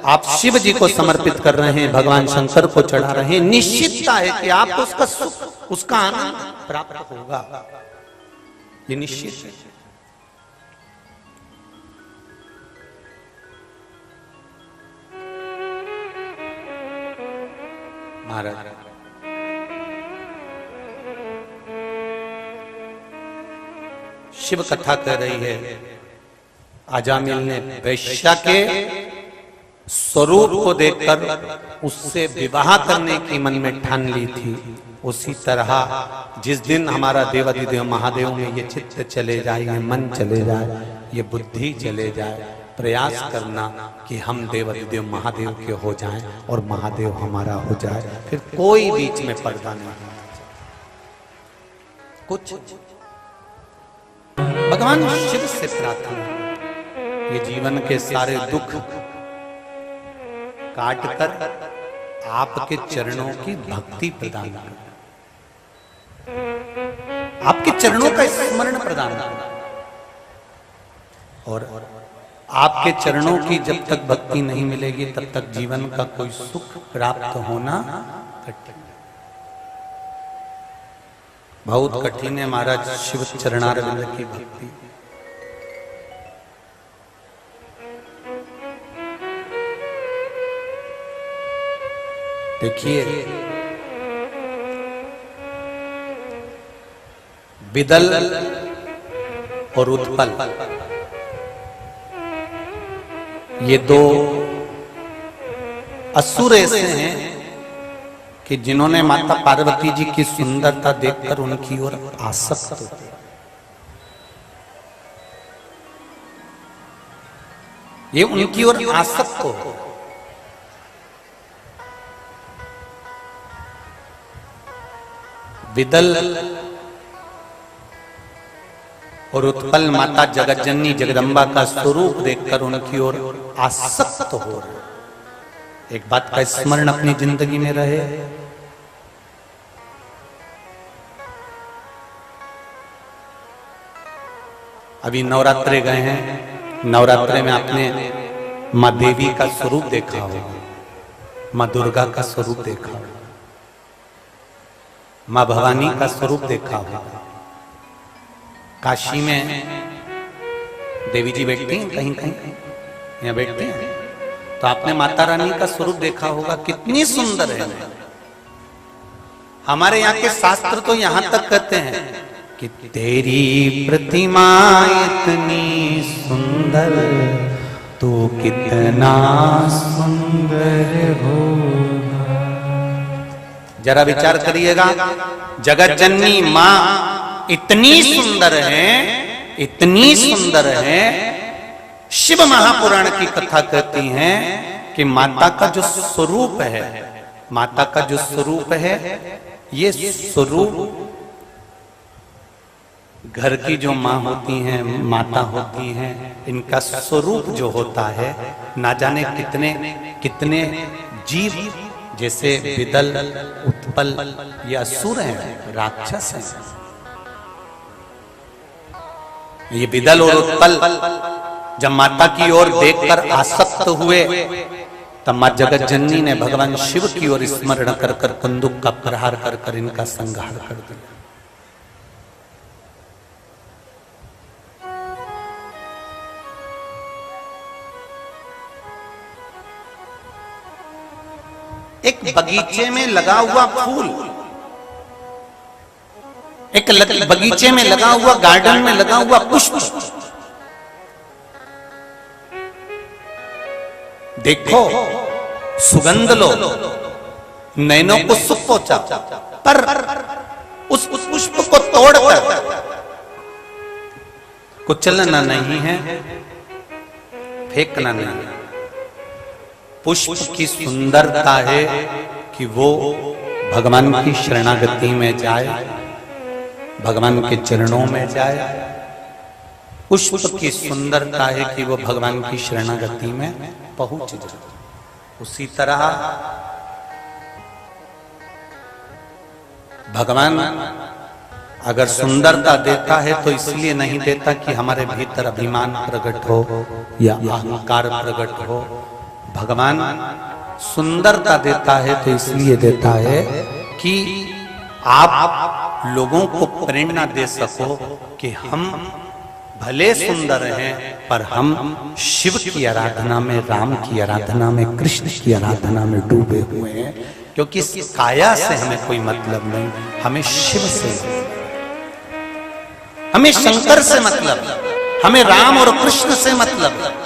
आप शिव जी को समर्पित कर रहे हैं, भगवान शंकर को चढ़ा रहे हैं, निश्चितता है कि आपको उसका सुख, उसका आनंद प्राप्त होगा। ये निश्चित है। महाराज शिव कथा कह रही है, अजामिल ने वैश्या के स्वरूप को देखकर उससे विवाह करने की मन में ठान ली थी। उसी तरह जिस दिन हमारा देवाधिदेव महादेव में ये चित्त चले जाए, ये मन चले जाए, ये बुद्धि चले जाए, प्रयास करना कि हम देवाधिदेव महादेव के हो जाएं और महादेव हमारा हो जाए। फिर कोई बीच में पर्दा नहीं होना चाहिए। कुछ भगवान शिव से प्रार्थना, ये जीवन के सारे दुख काटकर आपके चरणों की भक्ति प्रदान कर, आपके चरणों का स्मरण प्रदान कर, और आपके चरणों की जब तक भक्ति नहीं मिलेगी तब तक जीवन का कोई सुख प्राप्त होना कठिन। बहुत कठिन है महाराज शिव चरणारविंद की भक्ति। देखिए विदल और उत्पल, ये दो असुर ऐसे हैं कि जिन्होंने माता पार्वती जी की सुंदरता देखकर उनकी ओर आसक्त हो गए। ये उनकी ओर आसक्त हो गए। विदल और उत्पल माता जगतजननी जगदम्बा का स्वरूप देखकर उनकी ओर आसक्त हो रहे। एक बात का स्मरण अपनी जिंदगी में रहे, अभी नवरात्रे गए हैं, नवरात्रे में आपने माँ देवी का स्वरूप देखा होगा, माँ दुर्गा का स्वरूप देखा होगा, माँ भवानी का स्वरूप देखा होगा। काशी में देवी जी बैठती हैं, कहीं कहीं यहाँ बैठती हैं, तो आपने माता रानी का स्वरूप देखा होगा, कितनी सुंदर है। हमारे यहाँ के शास्त्र तो यहाँ तक कहते हैं कि तेरी प्रतिमा इतनी सुंदर, तू कितना सुंदर होगा। जरा विचार करिएगा, जगत जननी माँ इतनी सुंदर है, इतनी सुंदर है। शिव महापुराण की कथा कहती है कि माता का जो स्वरूप है, माता का जो स्वरूप है, ये स्वरूप घर की जो माँ होती हैं, माता होती हैं, इनका स्वरूप जो होता है, ना जाने कितने कितने जीव, जैसे विदल, उत्पल, या असुर हैं, राक्षस हैं। ये विदल और उत्पल जब माता की ओर देखकर आसक्त हुए, तब मां जगत जननी ने भगवान शिव की ओर स्मरण कर कर कंदुक का प्रहार कर कर इनका संहार कर दिया। एक बगीचे में लगा हुआ फूल, एक बगीचे में लगा हुआ, गार्डन में लगा हुआ पुष्प, देखो, सुगंध लो, नैनों को सुख पहुंचा, पर उस पुष्प को तोड़कर कुचलना नहीं है, फेंकना नहीं है। पुष्प की सुंदरता है कि वो भगवान की शरणागति में जाए, भगवान के चरणों में जाए। पुष्प की सुंदरता है कि वो भगवान की शरणागति में पहुंच जाए। उसी तरह भगवान अगर सुंदरता देता है तो इसलिए नहीं देता कि हमारे भीतर अभिमान प्रकट हो या अहंकार प्रकट हो। भगवान सुंदरता देता है तो इसलिए देता है कि आप लोगों को प्रेरणा दे सको कि हम भले सुंदर हैं, पर हम शिव की आराधना में, राम की आराधना में, कृष्ण की आराधना में डूबे हुए हैं। क्योंकि इस काया से हमें कोई मतलब नहीं, हमें शिव से, हमें शंकर से मतलब, हमें राम और कृष्ण से मतलब।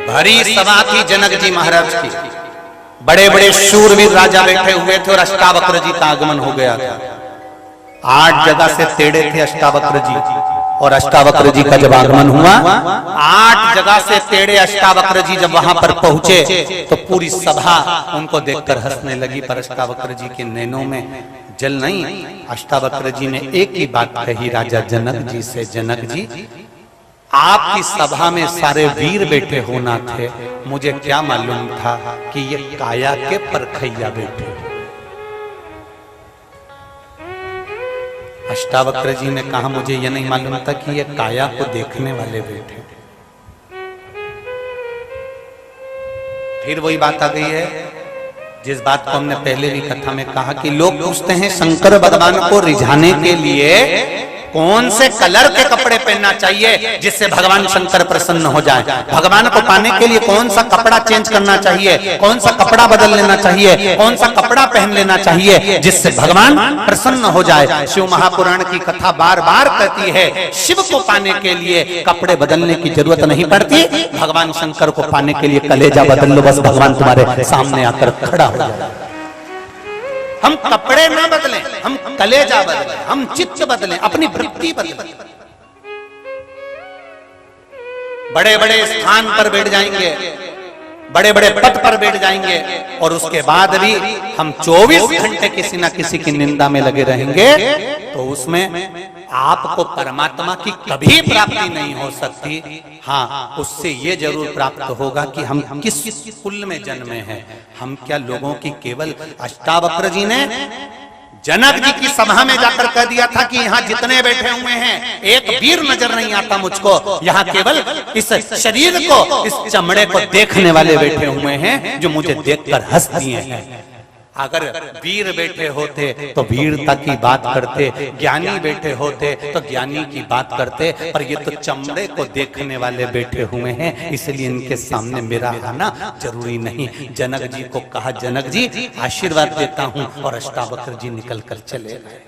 भरी सभा थी जनक जी महाराज की, बड़े बड़े शूरवीर राजा बैठे हुए थे और अष्टावक्र जी का आगमन हो गया था। 8 जगह से तेड़े थे अष्टावक्र जी, और अष्टावक्र जी का जब आगमन हुआ, 8 जगह से तेड़े अष्टावक्र जी जब वहां पर पहुंचे तो पूरी सभा उनको देखकर हंसने लगी, पर अष्टावक्र जी के नैनों में जल नहीं। अष्टावक्र जी ने एक ही बात कही राजा जनक जी से, जनक जी, आपकी सभा में सारे वीर बैठे होना थे, मुझे क्या मालूम था कि ये काया के परखैया बैठे। अष्टावक्र जी ने कहा, मुझे यह नहीं मालूम था कि ये काया को देखने वाले बैठे। फिर वही बात आ गई है जिस बात को हमने पहले भी कथा में कहा कि लोग पूछते हैं शंकर भगवान को रिझाने के लिए कौन से कलर के कपड़े पहनना चाहिए जिससे भगवान शंकर प्रसन्न हो जाए, भगवान को पाने के लिए कौन सा कपड़ा चेंज करना चाहिए, कौन सा कपड़ा बदल लेना चाहिए, कौन सा कपड़ा पहन लेना चाहिए जिससे भगवान प्रसन्न हो जाए। शिव महापुराण की कथा बार बार कहती है शिव को पाने के लिए कपड़े बदलने की जरूरत नहीं पड़ती, भगवान शंकर को पाने के लिए कलेजा बदल लो, बस भगवान तुम्हारे सामने आकर खड़ा हो जाए। हम कपड़े ना बदलें, हम कलेजा बदलें, हम चित्त बदलें, अपनी वृत्ति बदलें। बड़े बड़े स्थान पर बैठ जाएंगे, बड़े बड़े पद पर बैठ जाएंगे और उसके बाद भी हम 24 घंटे किसी ना किसी की निंदा में लगे रहेंगे, तो उसमें आपको परमात्मा की कभी प्राप्ति नहीं हो सकती। हाँ, उससे ये जरूर प्राप्त होगा कि हम किस कुल में जन्मे हैं। हम क्या लोगों की केवल अष्टावक्र जी ने जनक जी की सभा में जाकर कह दिया था कि यहाँ जितने बैठे हुए हैं एक वीर नजर नहीं आता मुझको, यहाँ केवल इस शरीर को, इस चमड़े को देखने वाले बैठे हुए हैं जो मुझे देखकर हंस दिए हैं। अगर वीर बैठे होते तो वीरता की बात करते, ज्ञानी बैठे होते तो ज्ञानी की बात करते, पर ये तो चमड़े को देखने वाले बैठे हुए हैं, इसलिए इनके सामने मेरा आना जरूरी नहीं। जनक जी को कहा, जनक जी आशीर्वाद देता हूं, और अष्टावक्र जी निकल कर चले गए।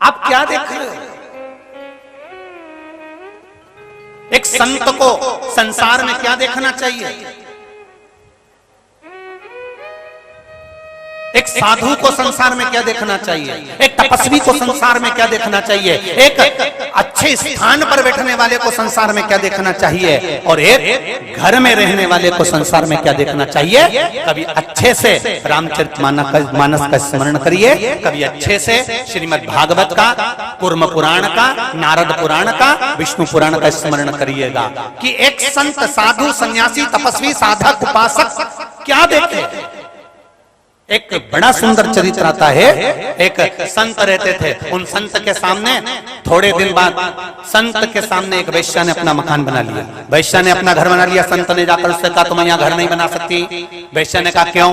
आप क्या देख रहे हो? एक संत को संसार में क्या देखना चाहिए? एक साधु को संसार में क्या देखना चाहिए? एक तपस्वी को संसार में क्या देखना चाहिए? एक अच्छे स्थान पर बैठने वाले को संसार में क्या देखना चाहिए? और एक घर में रहने वाले को संसार में क्या देखना चाहिए? कभी अच्छे से रामचरितमानस का स्मरण करिए, कभी अच्छे से श्रीमद् भागवत का, कूर्म पुराण का, नारद पुराण का, विष्णु पुराण का स्मरण करिएगा कि एक संत, साधु, सन्यासी, तपस्वी, साधक, उपासक क्या देखे। एक बड़ा सुंदर चरित्र आता है, एक संत रहते थे, उन संत के सामने थोड़े दिन बाद संत के सामने एक वैश्या ने अपना मकान बना लिया, वैश्या ने अपना घर बना लिया। संत ने जाकर उससे कहा तुम यहाँ घर नहीं बना सकती। वैश्या ने कहा क्यों?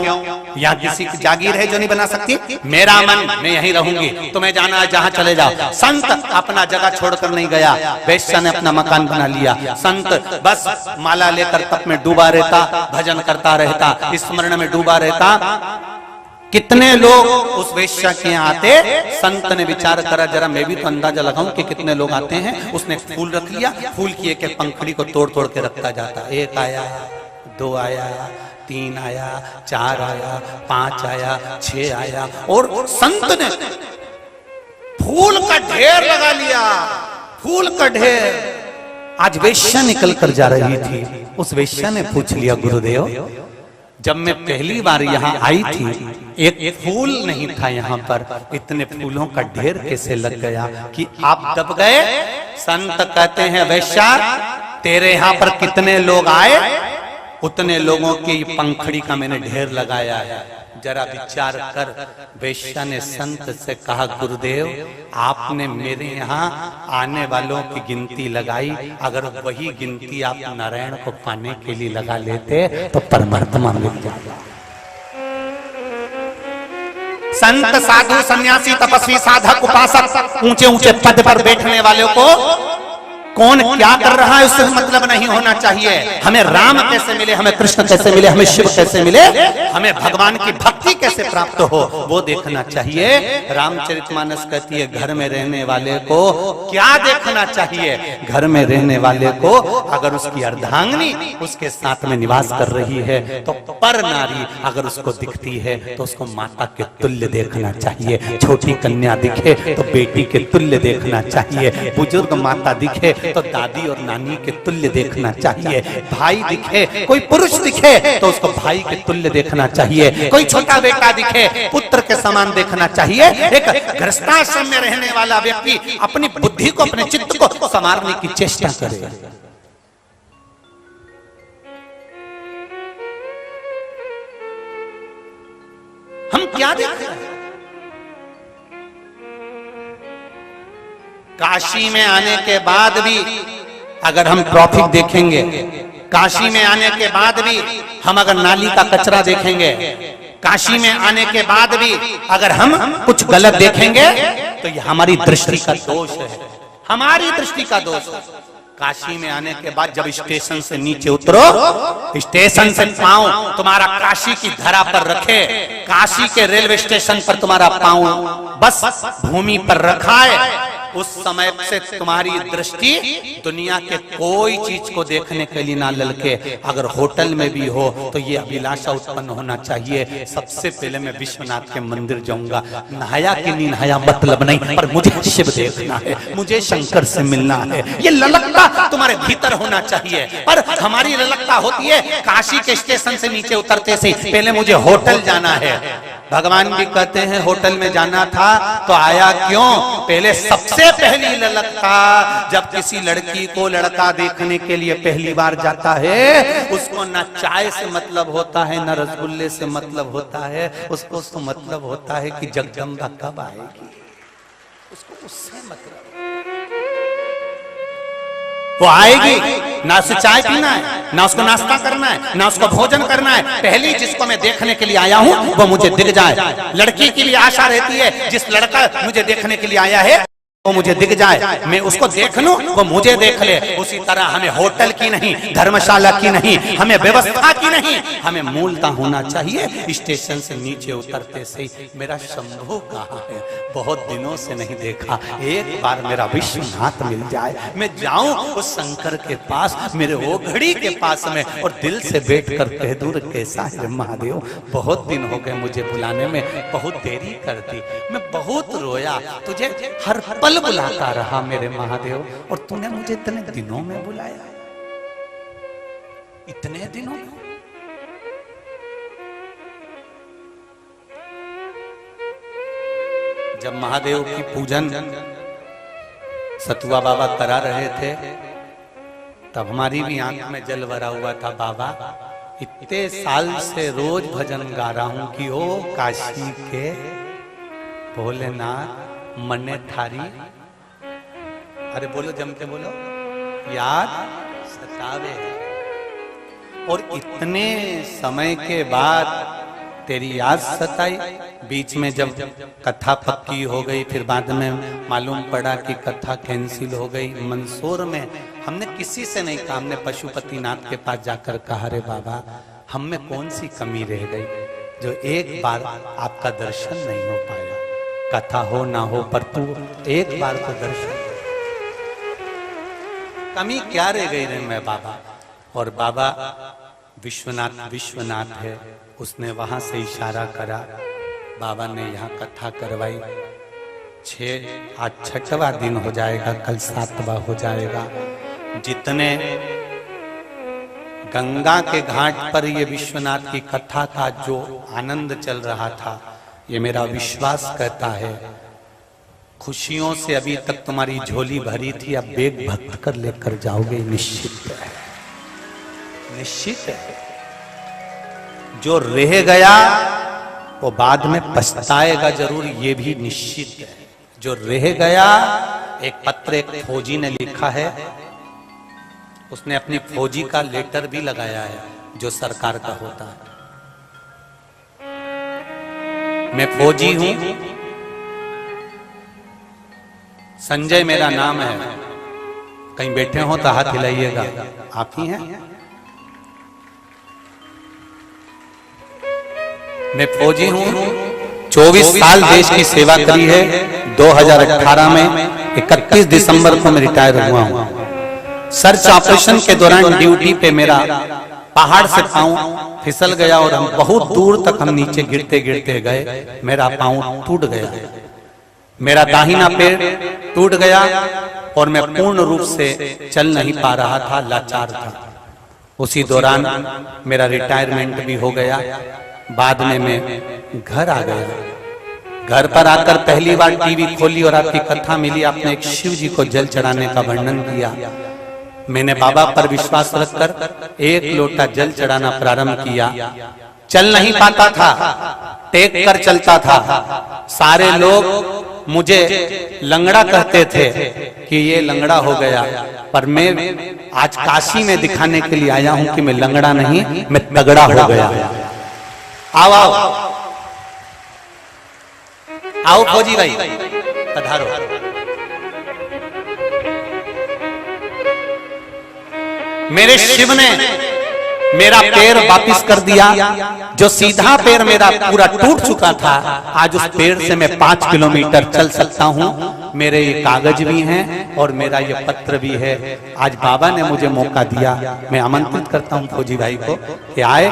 यहाँ किसी की जागीर है जो नहीं बना सकती? मेरा मन, मैं यहीं रहूंगी, तुम्हें जाना है जहाँ चले जाओ। संत अपना जगह छोड़कर नहीं गया, वैश्या ने अपना मकान बना लिया। संत बस माला लेकर तप में डूबा रहता, भजन करता रहता, स्मरण में डूबा रहता। कितने लोग उस वेश्या के यहाँ आते, संत ने विचार करा जरा मैं भी तो अंदाजा लगाऊं कि कितने लोग आते हैं। उसने फूल रख लिया, फूल की एक एक पंखड़ी को तोड़ तोड़ के रखता जाता। एक आया, दो आया, तीन आया, चार आया, पांच आया, 6 आया, और संत ने फूल का ढेर लगा लिया, फूल का ढेर। आज वेश्या निकल कर जा रही थी, उस वेश्या ने पूछ लिया गुरुदेव जब मैं पहली बार यहाँ आई थी एक फूल नहीं था यहाँ पर, इतने फूलों का ढेर कैसे लग गया कि आप दब गए? संत कहते हैं वैश्या तेरे यहाँ पर कितने लोग आए, उतने लोगों की पंखड़ी का मैंने ढेर लगाया है, जरा विचार कर। वैश्या ने संत से कहा गुरुदेव आपने मेरे यहाँ आने वालों की गिनती लगाई, अगर वही गिनती आप नारायण को पाने के लिए लगा लेते तो परमात्मा मिल जाता। संत, साधु, सन्यासी, तपस्वी, साधक, उपासक, ऊंचे ऊंचे पद पर बैठने वालों को कौन क्या कर रहा है उससे मतलब नहीं होना चाहिए। हमें राम कैसे मिले, हमें कृष्ण कैसे मिले, हमें शिव कैसे मिले, हमें भगवान की भक्ति कैसे प्राप्त हो, वो देखना चाहिए। रामचरितमानस कहती है घर में रहने वाले को क्या देखना चाहिए? घर में रहने वाले को अगर उसकी अर्धांगिनी उसके साथ में निवास कर रही है तो पर नारी अगर उसको दिखती है तो उसको माता के तुल्य देखना चाहिए। छोटी कन्या दिखे तो बेटी के तुल्य देखना चाहिए, बुजुर्ग माता दिखे तो दादी और नानी के तुल्य देखना चाहिए, भाई दिखे, कोई पुरुष दिखे तो उसको भाई के तुल्य देखना चाहिए, कोई छोटा बेटा दिखे पुत्र के समान देखना चाहिए। एक गृहस्थाश्रम में रहने वाला व्यक्ति अपनी बुद्धि को, अपने चित्त को संवारने की चेष्टा करे। हम क्या देख रहे हैं? काशी में आने के बाद भी अगर हम ट्रैफिक देखेंगे, काशी में आने के बाद भी हम अगर नाली का कचरा देखेंगे, काशी में आने के बाद भी अगर हम कुछ गलत देखेंगे तो ये हमारी दृष्टि का दोष है, हमारी दृष्टि का दोष है। काशी में आने के बाद जब स्टेशन से नीचे उतरो, स्टेशन से पांव तुम्हारा काशी की धरा पर रखे, काशी के रेलवे स्टेशन पर तुम्हारा पांव बस भूमि पर रखा है, उस समय से तुम्हारी दृष्टि दुनिया के कोई चीज को देखने के लिए ना ललके। अगर होटल में भी हो तो ये अभिलाषा उत्पन्न होना चाहिए, सबसे पहले मैं विश्वनाथ के मंदिर जाऊंगा, नहाया कि नहीं नहाया मतलब नहीं, पर मुझे शिव देखना है, मुझे शंकर से मिलना है। ये ललकता तुम्हारे भीतर होना चाहिए। पर हमारी ललकता होती है काशी के स्टेशन से नीचे उतरते से पहले मुझे होटल जाना है। भगवान भी कहते हैं होटल में जाना था तो आया क्यों? पहले सबसे पहली ललकता जब किसी लड़की को लड़का देखने के लिए पहली बार जाता है, उसको ना चाय से मतलब होता है ना रसगुल्ले से मतलब होता है, उसको तो मतलब होता है कि जगदम्बा कब आएगी, उसको उससे मतलब वो आएगी। ना उसे चाय पीना है, ना उसको नाश्ता करना है, ना उसको भोजन करना है, पहली जिसको मैं देखने के लिए आया हूं वो मुझे दिख जाए। लड़की के लिए आशा रहती है जिस लड़का मुझे देखने के लिए आया है वो मुझे दिख जाए, मैं उसको देख लूं वो मुझे देख ले। उसी तरह हमें होटल की नहीं, धर्मशाला की नहीं, हमें व्यवस्था की नहीं, हमें मूलता होना चाहिए। स्टेशन से नीचे उतरते से मेरा शंभू कहाँ है, बहुत दिनों से नहीं देखा, एक बार मेरा विश्वनाथ मिल जाए, मैं जाऊं उस शंकर के पास, मेरे वो घड़ी के पास में, और दिल से बैठ कर कह दूं कैसा है महादेव, बहुत दिन हो गए मुझे बुलाने में, बहुत देरी कर दी, मैं बहुत रोया, तुझे हर पल बुलाता रहा मेरे महादेव, और तूने मुझे इतने दिनों में बुलाया, इतने दिनों में। जब महादेव की पूजन सतुआ बाबा करा रहे थे तब हमारी भी आंख में जल भरा हुआ था। बाबा इतने साल से रोज भजन गा रहा हूं कि ओ काशी के भोलेनाथ मने थारी, अरे बोलो जम के बोलो, याद सतावे। और इतने समय के बाद तेरी याद सताई। बीच में जब कथा पक्की हो गई, फिर बाद में मालूम पड़ा कि कथा कैंसिल हो गई। मंदसौर में हमने किसी से नहीं कहा, हमने पशुपतिनाथ के पास जाकर कहा, रे बाबा हम में कौन सी कमी रह गई जो एक बार आपका दर्शन नहीं हो पाया, कथा हो ना हो पर तू एक बार तो दर्शन, कमी क्या रह गई रे मैं बाबा। और बाबा विश्वनाथ विश्वनाथ है, उसने वहां से इशारा करा, बाबा ने यहाँ कथा करवाई। आज 6वां दिन हो जाएगा, कल 7वां हो जाएगा। जितने गंगा के घाट पर ये विश्वनाथ की कथा का जो आनंद चल रहा था, ये मेरा विश्वास कहता है खुशियों से अभी तक तुम्हारी झोली भरी थी, अब बेग भक्त कर लेकर जाओगे, निश्चित है, निश्चित है। जो रह गया वो बाद में पछताएगा जरूर, ये भी निश्चित है। जो रह गया, एक पत्र एक फौजी ने लिखा है, उसने अपनी फौजी का लेटर भी लगाया है जो सरकार का होता है। मैं फौजी हूं, संजय मेरा नाम है, कहीं बैठे हो तो हाथ हिलाइएगा, आप ही हैं। मैं फौजी हूं, 24 साल देश की सेवा करी है। 2018 में 31 दिसंबर को मैं रिटायर हुआ हूं। सर्च ऑपरेशन के दौरान ड्यूटी पे मेरा पहाड़ से पांव फिसल गया और हम बहुत दूर तक हम नीचे गिरते गिरते गए, मेरा पांव टूट गया, मेरा दाहिना पैर टूट गया और मैं पूर्ण रूप से चल नहीं पा रहा था, लाचार था। उसी दौरान मेरा रिटायरमेंट भी हो गया। बाद में मैं घर आ गया। घर पर आकर पहली बार टीवी खोली और आपकी कथा मिली, आपने एक शिव जी को जल चढ़ाने का वर्णन किया। मैंने बाबा पर विश्वास रखकर एक लोटा जल चढ़ाना प्रारंभ किया। चल नहीं पाता था, टेक कर चलता था। सारे लोग मुझे लंगड़ा कहते थे कि ये लंगड़ा हो गया, पर मैं आज काशी में दिखाने के लिए आया हूं कि मैं लंगड़ा नहीं, मैं तगड़ा हो गया। आओ आओ आओ फौजी भाई, पधारो। मेरे शिव ने मेरा पैर वापिस कर दिया। जो सीधा पैर मेरा पूरा टूट चुका था, आज उस पैर से मैं 5 किलोमीटर चल सकता हूं। मेरे ये कागज भी हैं और मेरा ये पत्र भी है। आज बाबा ने मुझे मौका दिया। मैं आमंत्रित करता हूं फौजी भाई को कि आए।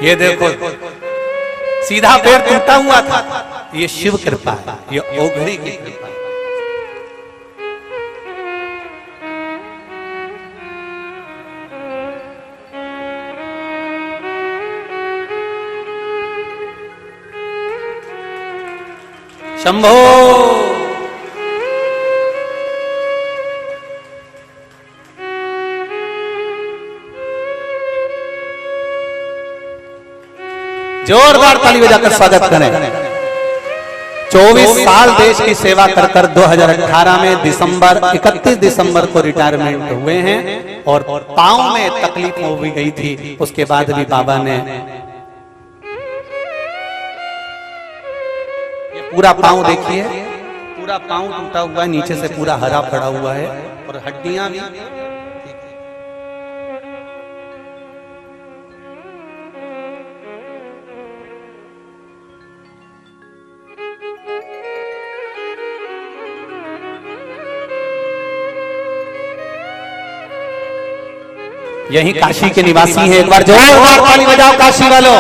ये देखो, सीधा पैर टूटा हुआ था, ये शिव कृपा है, ये ओघड़ी की कृपा है। शंभो। जोरदार ताली बजाकर स्वागत करें। 24 साल देश की सेवा कर 2018 में 31 दिसंबर को रिटायरमेंट हुए हैं और पांव में तकलीफ हो भी गई थी। उसके बाद भी बाबा ने पूरा पांव देखिए, पूरा पांव टूटा हुआ है, नीचे से पूरा हरा पड़ा हुआ है और हड्डियां भी। यही काशी के निवासी हैं। एक बार जोरदार ताली बजाओ काशी वालों।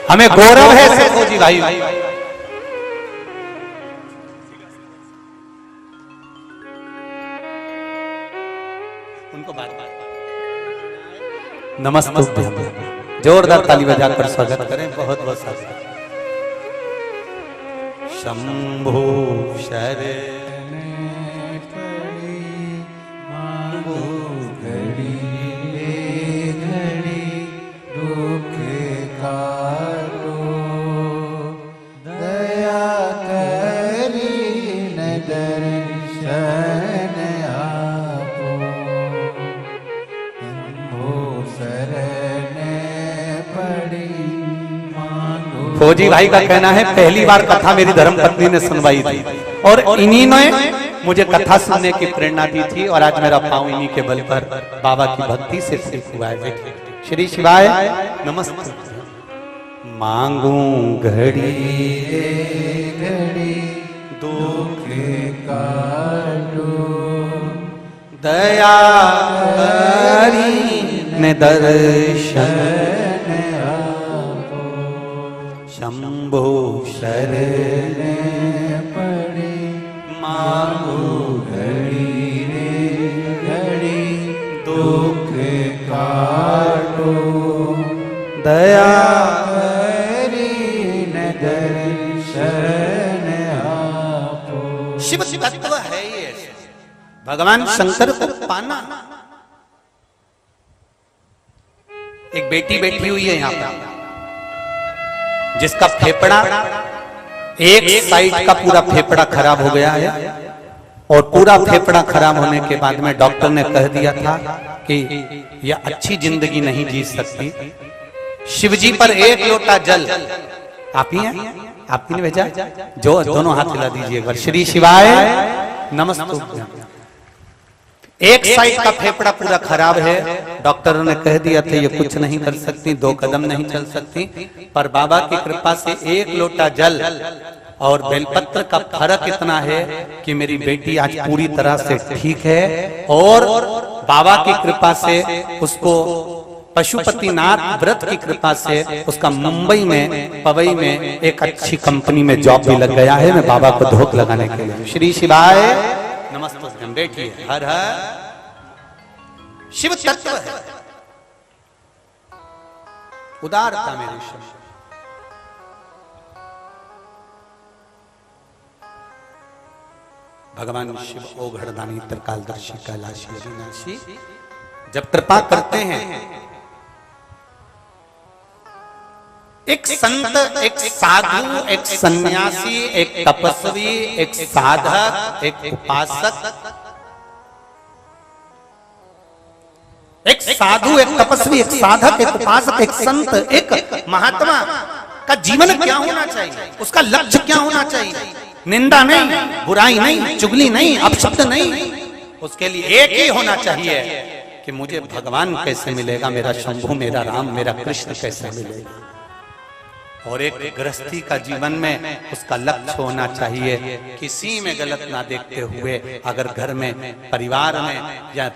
हमें गौरव है फौजी भाई। उनको बात नमस्ते। जोरदार ताली बजाकर स्वागत करें। बहुत बहुत स्वागत। शंभो शरण फौजी भाई का कहना है पहली बार कथा मेरी धर्मपत्नी ने सुनवाई थी और इन्हीं ने मुझे कथा सुनने की प्रेरणा दी थी और आज मेरा पांव इन्हीं के बल पर बाबा की भक्ति से ठीक हुआ है। श्री शिवाय नमस्ते। मांगू घड़ी घड़ी दुख काटो दया करी ने दर्शन शंभो शरण पड़े मांगो घड़ी रे घड़ी दुख काटो दया करी न दर्शन आपो। शिव तत्व है ये, भगवान शंकर को पाना। एक बेटी बैठी हुई है यहाँ पर जिसका फेफड़ा एक साइड का पूरा फेफड़ा खराब हो गया है और पूरा फेफड़ा खराब होने के बाद में डॉक्टर ने कह दिया था कि यह अच्छी जिंदगी नहीं जी सकती। शिवजी पर एक लोटा जल आप ही हैं, आप ही ने भेजा। जो दोनों हाथ हिला दीजिए एक बार। श्री शिवाय नमस्ते। एक साइड का फेफड़ा पूरा खराब है, डॉक्टर ने कह दिया था ये कुछ नहीं कर सकती, 2 कदम नहीं चल सकती, पर बाबा की कृपा से एक लोटा जल और बेलपत्र का फर्क इतना है कि मेरी बेटी आज पूरी तरह से ठीक है और बाबा की कृपा से उसको पशुपतिनाथ व्रत की कृपा से उसका मुंबई में पवई में एक अच्छी कंपनी में जॉब भी लग गया है। मैं बाबा को धोख लगाने के लिए। श्री शिवाय नमस्ते। बैठिए। हर हर शिव तत्व है, उदारता मेरे शिव। भगवान शिव ओघड़दानी त्रिकालदर्शी कैलाशी अविनाशी जब कृपा करते हैं, एक संत, एक साधु, एक सन्यासी, एक तपस्वी, एक साधक, एक उपासक, एक साधु, एक तपस्वी, एक साधक, एक उपासक, एक संत, एक महात्मा का जीवन क्या होना चाहिए, उसका लक्ष्य क्या होना चाहिए। निंदा नहीं, बुराई नहीं, चुगली नहीं, अपशब्द नहीं। उसके लिए एक ही होना चाहिए कि मुझे भगवान कैसे मिलेगा, मेरा शंभु, मेरा राम, मेरा कृष्ण कैसे मिलेगा। और एक गृहस्थी का जीवन में उसका लक्ष्य होना चाहिए, किसी में गलत ना देखते हुए, अगर घर में, परिवार में या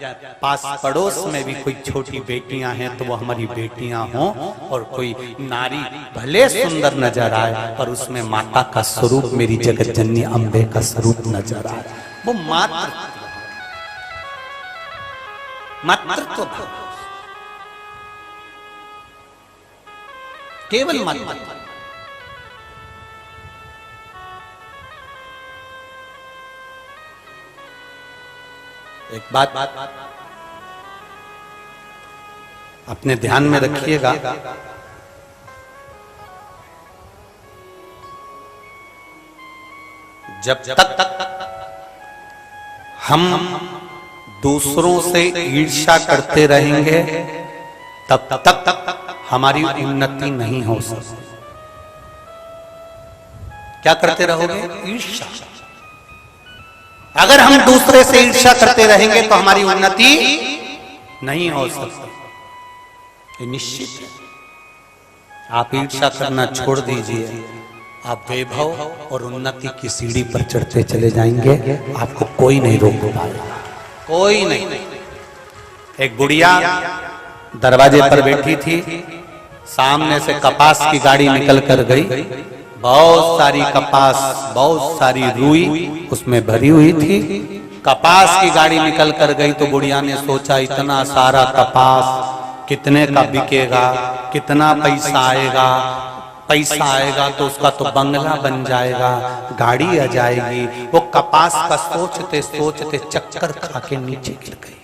पास पड़ोस में भी कोई छोटी बेटियां हैं तो वो हमारी बेटियां हों, और कोई नारी भले सुंदर नजर आए पर उसमें माता का स्वरूप, मेरी जगत जननी अम्बे का स्वरूप नजर आए। वो मातृत्व केवल मातृत्व। एक बात अपने ध्यान में रखिएगा, जब तक हम दूसरों से ईर्ष्या करते रहेंगे तब तक हमारी उन्नति नहीं हो सकती। क्या करते रहोगे? ईर्ष्या। अगर हम दूसरे से ईर्ष्या करते रहेंगे तो हमारी उन्नति नहीं हो सकती, ये निश्चित है। आप ईर्ष्या करना छोड़ दीजिए, आप वैभव और उन्नति की सीढ़ी पर चढ़ते चले जाएंगे, आपको कोई नहीं रोक पाएगा, कोई नहीं। एक बुढ़िया दरवाजे पर बैठी थी, सामने से कपास की गाड़ी निकल कर गई, बहुत सारी कपास, बहुत सारी रुई उसमें भरी हुई थी। कपास की गाड़ी निकल कर गई तो बुढ़िया ने सोचा, इतना सारा कपास कितने का बिकेगा, कितना पैसा आएगा, पैसा आएगा तो उसका तो बंगला बन जाएगा, गाड़ी आ जाएगी। वो कपास का सोचते सोचते चक्कर खा के नीचे गिर गई।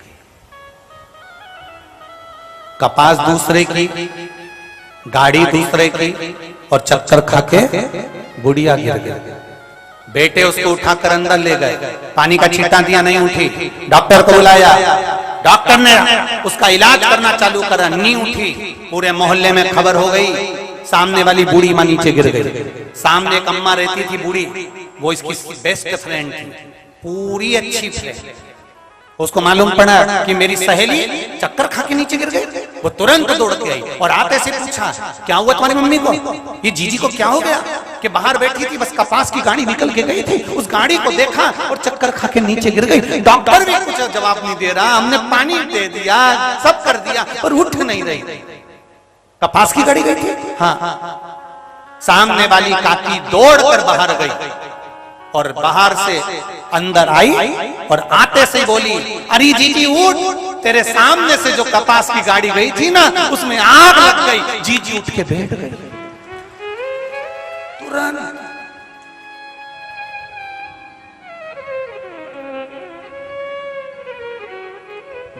कपास दूसरे की, गाड़ी दूसरे की, और चक्कर खा के बुढ़िया गिर गई। बेटे उसको उठाकर अंदर ले गए, पानी का छींटा दिया, नहीं उठी। डॉक्टर को बुलाया, डॉक्टर ने उसका इलाज करना चालू करा, नहीं उठी। पूरे मोहल्ले में खबर हो गई, सामने वाली बूढ़ी मां नीचे गिर गई। सामने एक अम्मा रहती थी बूढ़ी, वो इसकी बेस्ट फ्रेंड थी, पूरी अच्छी फ्रेंड। उसको मालूम पड़ा कि मेरी सहेली चक्कर खा के नीचे गिर गई। वो तुरंत दौड़ के आई और आते से पूछा, क्या हुआ तुम्हारी मम्मी को, ये जीजी को क्या हो गया? कि बाहर बैठी थी, बस कपास की गाड़ी निकल के गई थी, उस गाड़ी को देखा और चक्कर खा के नीचे गिर गई। डॉक्टर भी कुछ जवाब नहीं दे रहा, हमने पानी दे दिया, सब कर दिया, पर उठ नहीं रही। कपास की गाड़ी गई थी। हाँ, सामने वाली काकी दौड़कर बाहर गई और बाहर से अंदर आई और आते से बोली, अरे जीजी उठ, तेरे सामने से जो कपास की गाड़ी गई थी ना, उसमें आग लग गई। जीजी उठ के बैठ गई तुरंत।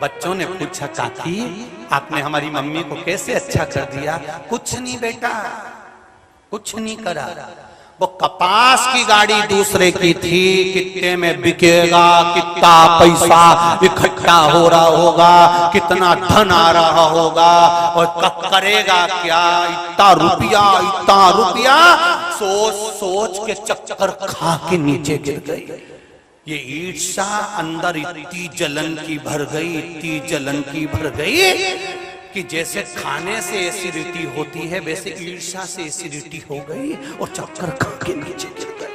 बच्चों ने पूछा, काकी आपने हमारी मम्मी को कैसे अच्छा कर दिया? कुछ नहीं बेटा, कुछ नहीं करा। वो कपास की गाड़ी दूसरे की थी, कितने में बिकेगा, कितना पैसा इकट्ठा हो रहा होगा, कितना धन आ रहा होगा, और करेगा क्या, इतना रुपया सोच सोच के चक्कर खा के नीचे गिर गई। ये ईर्ष्या अंदर इतनी जलन की भर गई, इतनी जलन की भर गई कि जैसे खाने से एसिडिटी होती है, वैसे ईर्ष्या से एसिडिटी हो गई और चक्कर खा के नीचे गिर गई।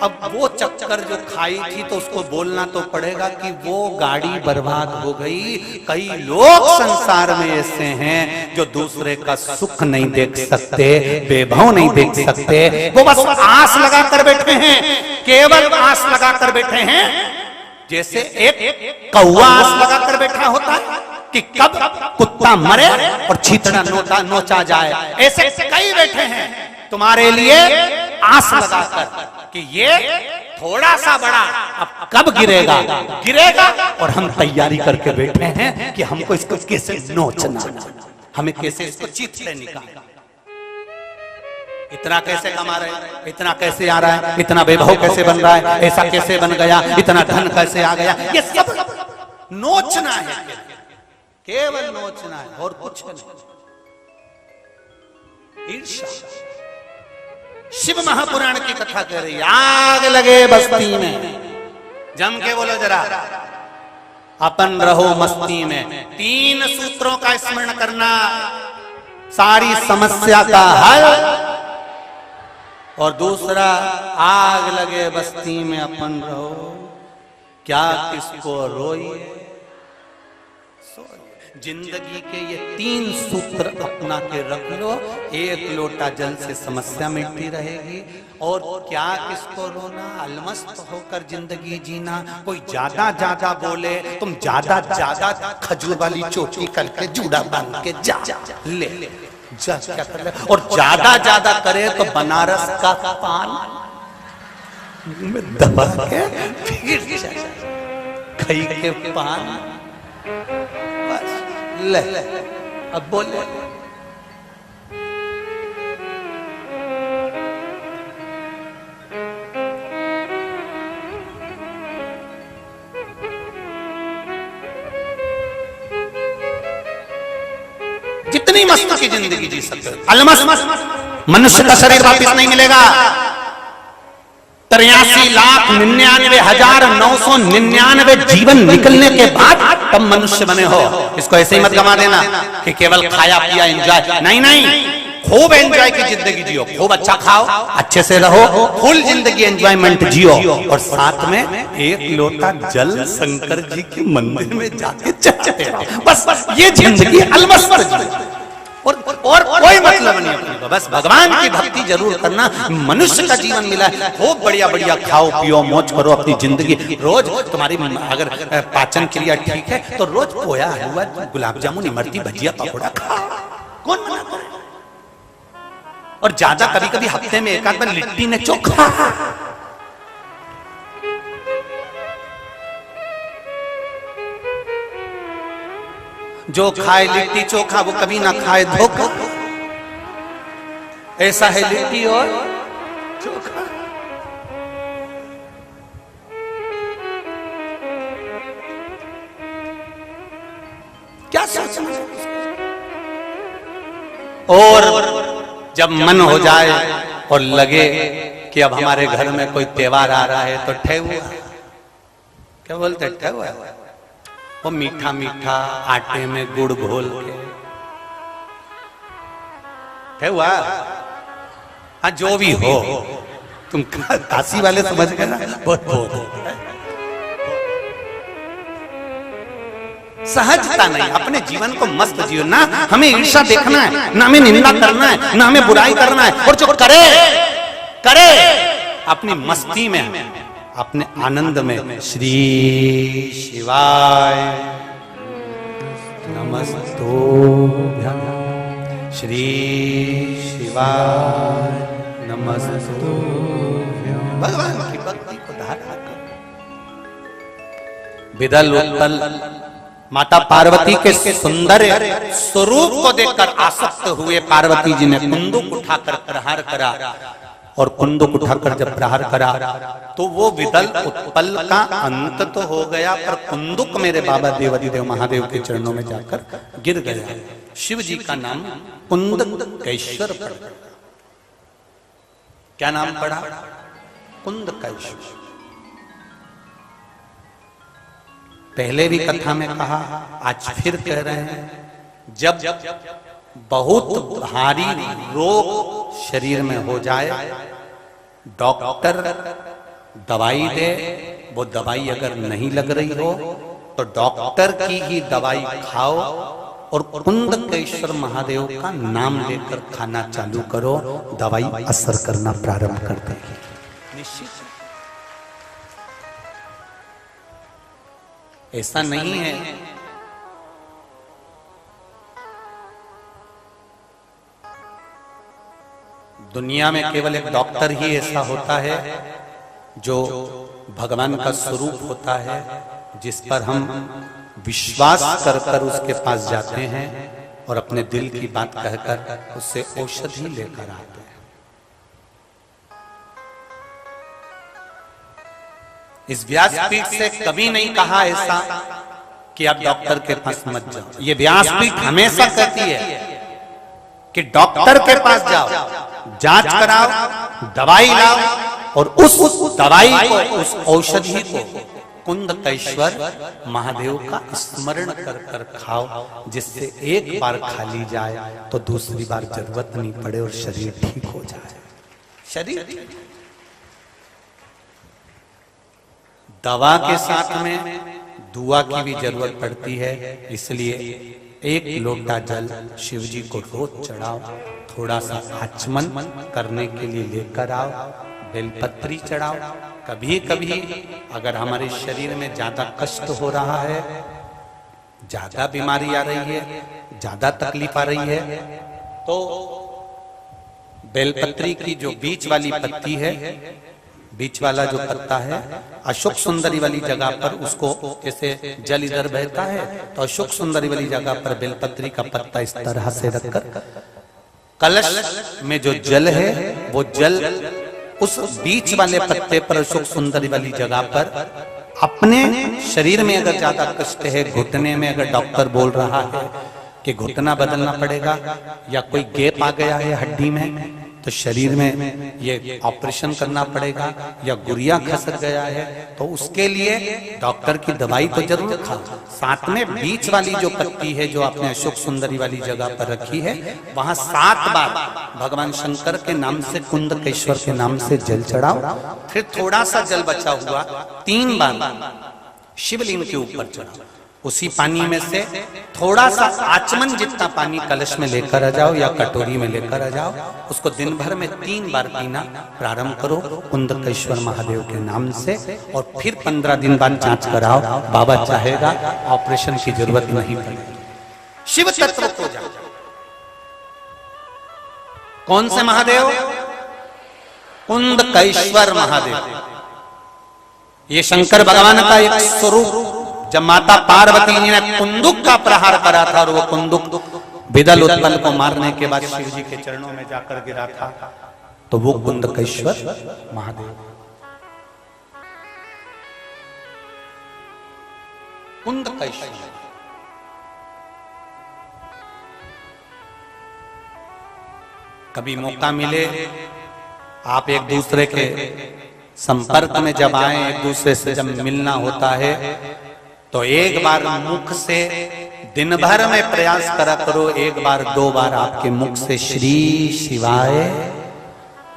अब वो चक्कर जो खाई थी तो उसको बोलना तो पड़ेगा कि वो गाड़ी बर्बाद हो गई। कई लोग संसार में ऐसे हैं जो दूसरे का सुख नहीं देख सकते, वैभव नहीं देख सकते, वो बस आस लगा कर बैठे हैं, केवल आस लगा कर बैठे हैं। जैसे एक कौवा आस लगा कर बैठा होता है कि कब कुत्ता मरे और छींतड़ा नोचा जाए, ऐसे कई बैठे हैं तुम्हारे लिए आस लगाकर कि ये थोड़ा सा बड़ा अब कब गिरेगा, और हम तैयारी करके बैठे हैं कि हमको इसको कैसे नोचना, हमें कैसे इसको चीथड़े निकालना, इतना कैसे कमा रहे हैं, इतना कैसे आ रहा है, इतना वैभव कैसे बन रहा है, ऐसा कैसे बन गया, इतना धन कैसे आ गया। ये सब नोचना है, केवल नोचना है और कुछ नहीं। ईर्ष्या, शिव महापुराण की कथा कह रही, आग लगे बस्ती में, जम के बोलो जरा, अपन रहो मस्ती में। 3 सूत्रों का स्मरण करना, सारी समस्या का हल। और दूसरा, आग लगे बस्ती में अपन रहो, क्या किसको रोइए जिंदगी के ये 3 सूत्र अपना के रख लो, 1 लोटा जल से समस्या मिटती रहेगी। और क्या किसको रोना, अलमस्त होकर जिंदगी जीना। कोई ज्यादा ज्यादा बोले, तुम ज्यादा ज्यादा खजूर वाली चोटी करके जूड़ा बांध के जा ले जा, क्या कर ले। और ज्यादा ज्यादा करे तो बनारस का पान में दबा के फिर खाई के पान, ले अब बोले। जितनी मस्त की जिंदगी जी सकते हो, अलमस्त। मनुष्य का शरीर वापिस नहीं मिलेगा। 83,99,999 जीवन निकलने के बाद तब मनुष्य बने हो। इसको ऐसे ही मत गवा देना कि केवल खाया पिया एंजॉय, नहीं नहीं, खूब एंजॉय की जिंदगी जियो, खूब अच्छा खाओ, अच्छे से रहो, फुल जिंदगी एंजॉयमेंट जियो। और साथ में 1 लोटा जल शंकर जी के मंदिर में जाके चढ़ाते रहो। बस ये जिंदगी अलमस्त जियो। और कोई मतलब नहीं अपने को, बस भगवान की भक्ति जरूर करना। मनुष्य का जीवन मिला है, खूब बढ़िया बढ़िया खाओ पियो मौज करो अपनी जिंदगी। रोज तुम्हारी अगर पाचन क्रिया ठीक है तो रोज पोया हलवा गुलाब जामुन इमरती भजिया पकौड़ा खा, कौन मना करे। और ज्यादा कभी कभी हफ्ते में 1 आध बार लिट्टी ने चोखा। जो खाए लिट्टी चोखा वो कभी ना खाए धोखा। ऐसा है लिट्टी और चोखा। क्या सोचना। और जब मन हो जाए और लगे कि अब हमारे घर में कोई त्योहार आ रहा है तो ठेहुआ, क्या बोलते ठेहुआ, वो मीठा मीठा आटे में गुड़ घोल के ठेहुआ। हाँ जो भी हो, तुम काशी वाले समझ गए ना, बहुत बहुत सहजता नहीं। अपने जीवन को मस्त जियो ना, हमें ईर्ष्या देखना है ना, हमें निंदा करना है ना, हमें बुराई करना है। और जो करे करे अपनी मस्ती में, अपने आनंद में। श्री शिवाय नमस्तुभ्यं, श्री शिवाय नमस्तुभ्यं। भगवान की भक्ति को धारा कर। विदल उत्पल माता पार्वती के सुंदर स्वरूप को देखकर आसक्त हुए पार्वती जी ने कुंदुक उठाकर प्रहार करा। और कुंदुक उठाकर जब प्रहार करा तो वो विदल उत्पल का अंत तो हो गया, पर कुंदुक मेरे बाबा देवाधिदेव महादेव के चरणों में जाकर गिर गया। शिव जी का नाम कुंदकेश्वर पड़ा। क्या नाम पड़ा? कुंदकेश्वर। पहले भी कथा में कहा, आज फिर कह रहे हैं, जब बहुत भारी रोग शरीर में हो जाए, डॉक्टर दवाई दे, वो दवाई अगर नहीं लग रही हो तो डॉक्टर की ही दवाई खाओ और कुंदकेश्वर महादेव का नाम लेकर खाना चालू करो, दवाई असर करना प्रारंभ कर देगी। निश्चित ऐसा नहीं है दुनिया में केवल एक डॉक्टर ही ऐसा होता है जो भगवान का स्वरूप होता है, जिस पर हम विश्वास कर कर उसके पास जाते हैं और अपने दिल की बात कहकर उससे औषधि लेकर आते हैं। इस व्यासपीठ से कभी नहीं कहा ऐसा कि आप डॉक्टर के पास मत जाओ। ये व्यासपीठ हमेशा कहती है कि डॉक्टर के पास जाओ। जांच कराओ, दवाई लाओ और उस दवाई को, उस औषधि को कुंदकेश्वर महादेव का स्मरण कर कर खाओ, जिससे एक बार खा ली जाए तो दूसरी बार जरूरत नहीं पड़े और शरीर ठीक हो जाए। शरीर दवा के साथ में दुआ की भी जरूरत पड़ती है, इसलिए एक लोटा जल शिव जी को रोज चढ़ाओ, थोड़ा सा आचमन करने के लिए लेकर आओ, बेलपत्री चढ़ाओ। कभी कभी अगर हमारे शरीर में ज्यादा कष्ट हो रहा है, ज्यादा बीमारी आ रही है, ज्यादा तकलीफ आ रही है, तो बेलपत्री की जो बीच वाली पत्ती है, बीच वाला जो पत्ता है, अशोक सुंदरी वाली जगह पर उसको, जैसे जल इधर बहता है तो अशोक सुंदरी वाली जगह पर बेलपत्री का पत्ता इस तरह से रखकर कलश में जो जल है वो जल उस बीच वाले पत्ते पर, अशोक सुंदरी वाली जगह पर अपने शरीर में अगर ज्यादा कष्ट है, घुटने में अगर डॉक्टर बोल रहा है कि घुटना बदलना पड़ेगा या कोई गैप आ गया है हड्डी में तो शरीर में ये ऑपरेशन करना पड़ेगा या गुरिया खसक गया है, तो उसके लिए डॉक्टर की दवाई तो जरूर खाओ, साथ में बीच वाली जो पत्ती है जो आपने अशोक सुंदरी वाली जगह पर रखी है, वहां 7 बार भगवान शंकर के नाम से, कुंदकेश्वर के नाम से जल चढ़ाओ। फिर थोड़ा सा जल बचा हुआ 3 बार शिवलिंग के ऊपर चढ़ाओ। उसी पानी में से थोड़ा सा आचमन जितना पानी कलश में लेकर आ जाओ या कटोरी में लेकर आ जाओ, उसको दिन भर में 3 बार पीना प्रारंभ करो कुंदकेश्वर महादेव के नाम से, और फिर 15 दिन बाद जांच कराओ। बाबा चाहेगा ऑपरेशन की जरूरत नहीं पड़ेगी, शिव तत्व हो जाओ। कौन से महादेव? कुंदकेश्वर महादेव। ये शंकर भगवान का एक स्वरूप, जब माता पार्वती जी ने कुंदुक का प्रहार करा था और वो कुंदुक विदल उत्पल को मारने के बाद शिव जी के चरणों में जाकर गिरा था, तो वो कुंदकेश्वर महादेव। कुंदकेश्वर कभी मौका मिले, आप एक दूसरे के संपर्क में जब आए, एक दूसरे से जब मिलना होता है, तो एक बार मुख से दिन भर में प्रयास करा करो, 1 बार 2 बार आपके मुख से श्री शिवाय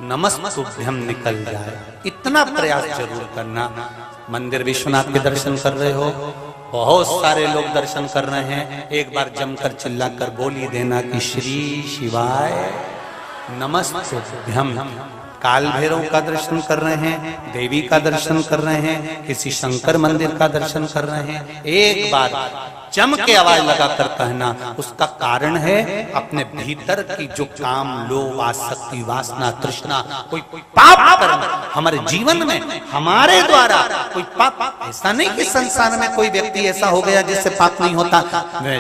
नमस्तुभ्यं निकल जाए, इतना प्रयास जरूर करना। मंदिर विश्वनाथ के दर्शन कर रहे हो, बहुत सारे लोग दर्शन कर रहे हैं, एक बार जमकर चिल्लाकर बोली देना कि श्री शिवाय नमस्तुभ्यं। काल भैरव का दर्शन कर रहे हैं, देवी का दर्शन कर रहे हैं, किसी शंकर मंदिर का दर्शन कर रहे हैं, एक बार जम के आवाज लगाकर कहना। उसका कारण है अपने भीतर की जो काम, लोभ, आसक्ति, वासना, तृष्णा, कोई पाप कर्म हमारे जीवन में हमारे द्वारा कोई पाप, ऐसा नहीं कि संसार में कोई व्यक्ति ऐसा हो गया जिससे पाप नहीं होता।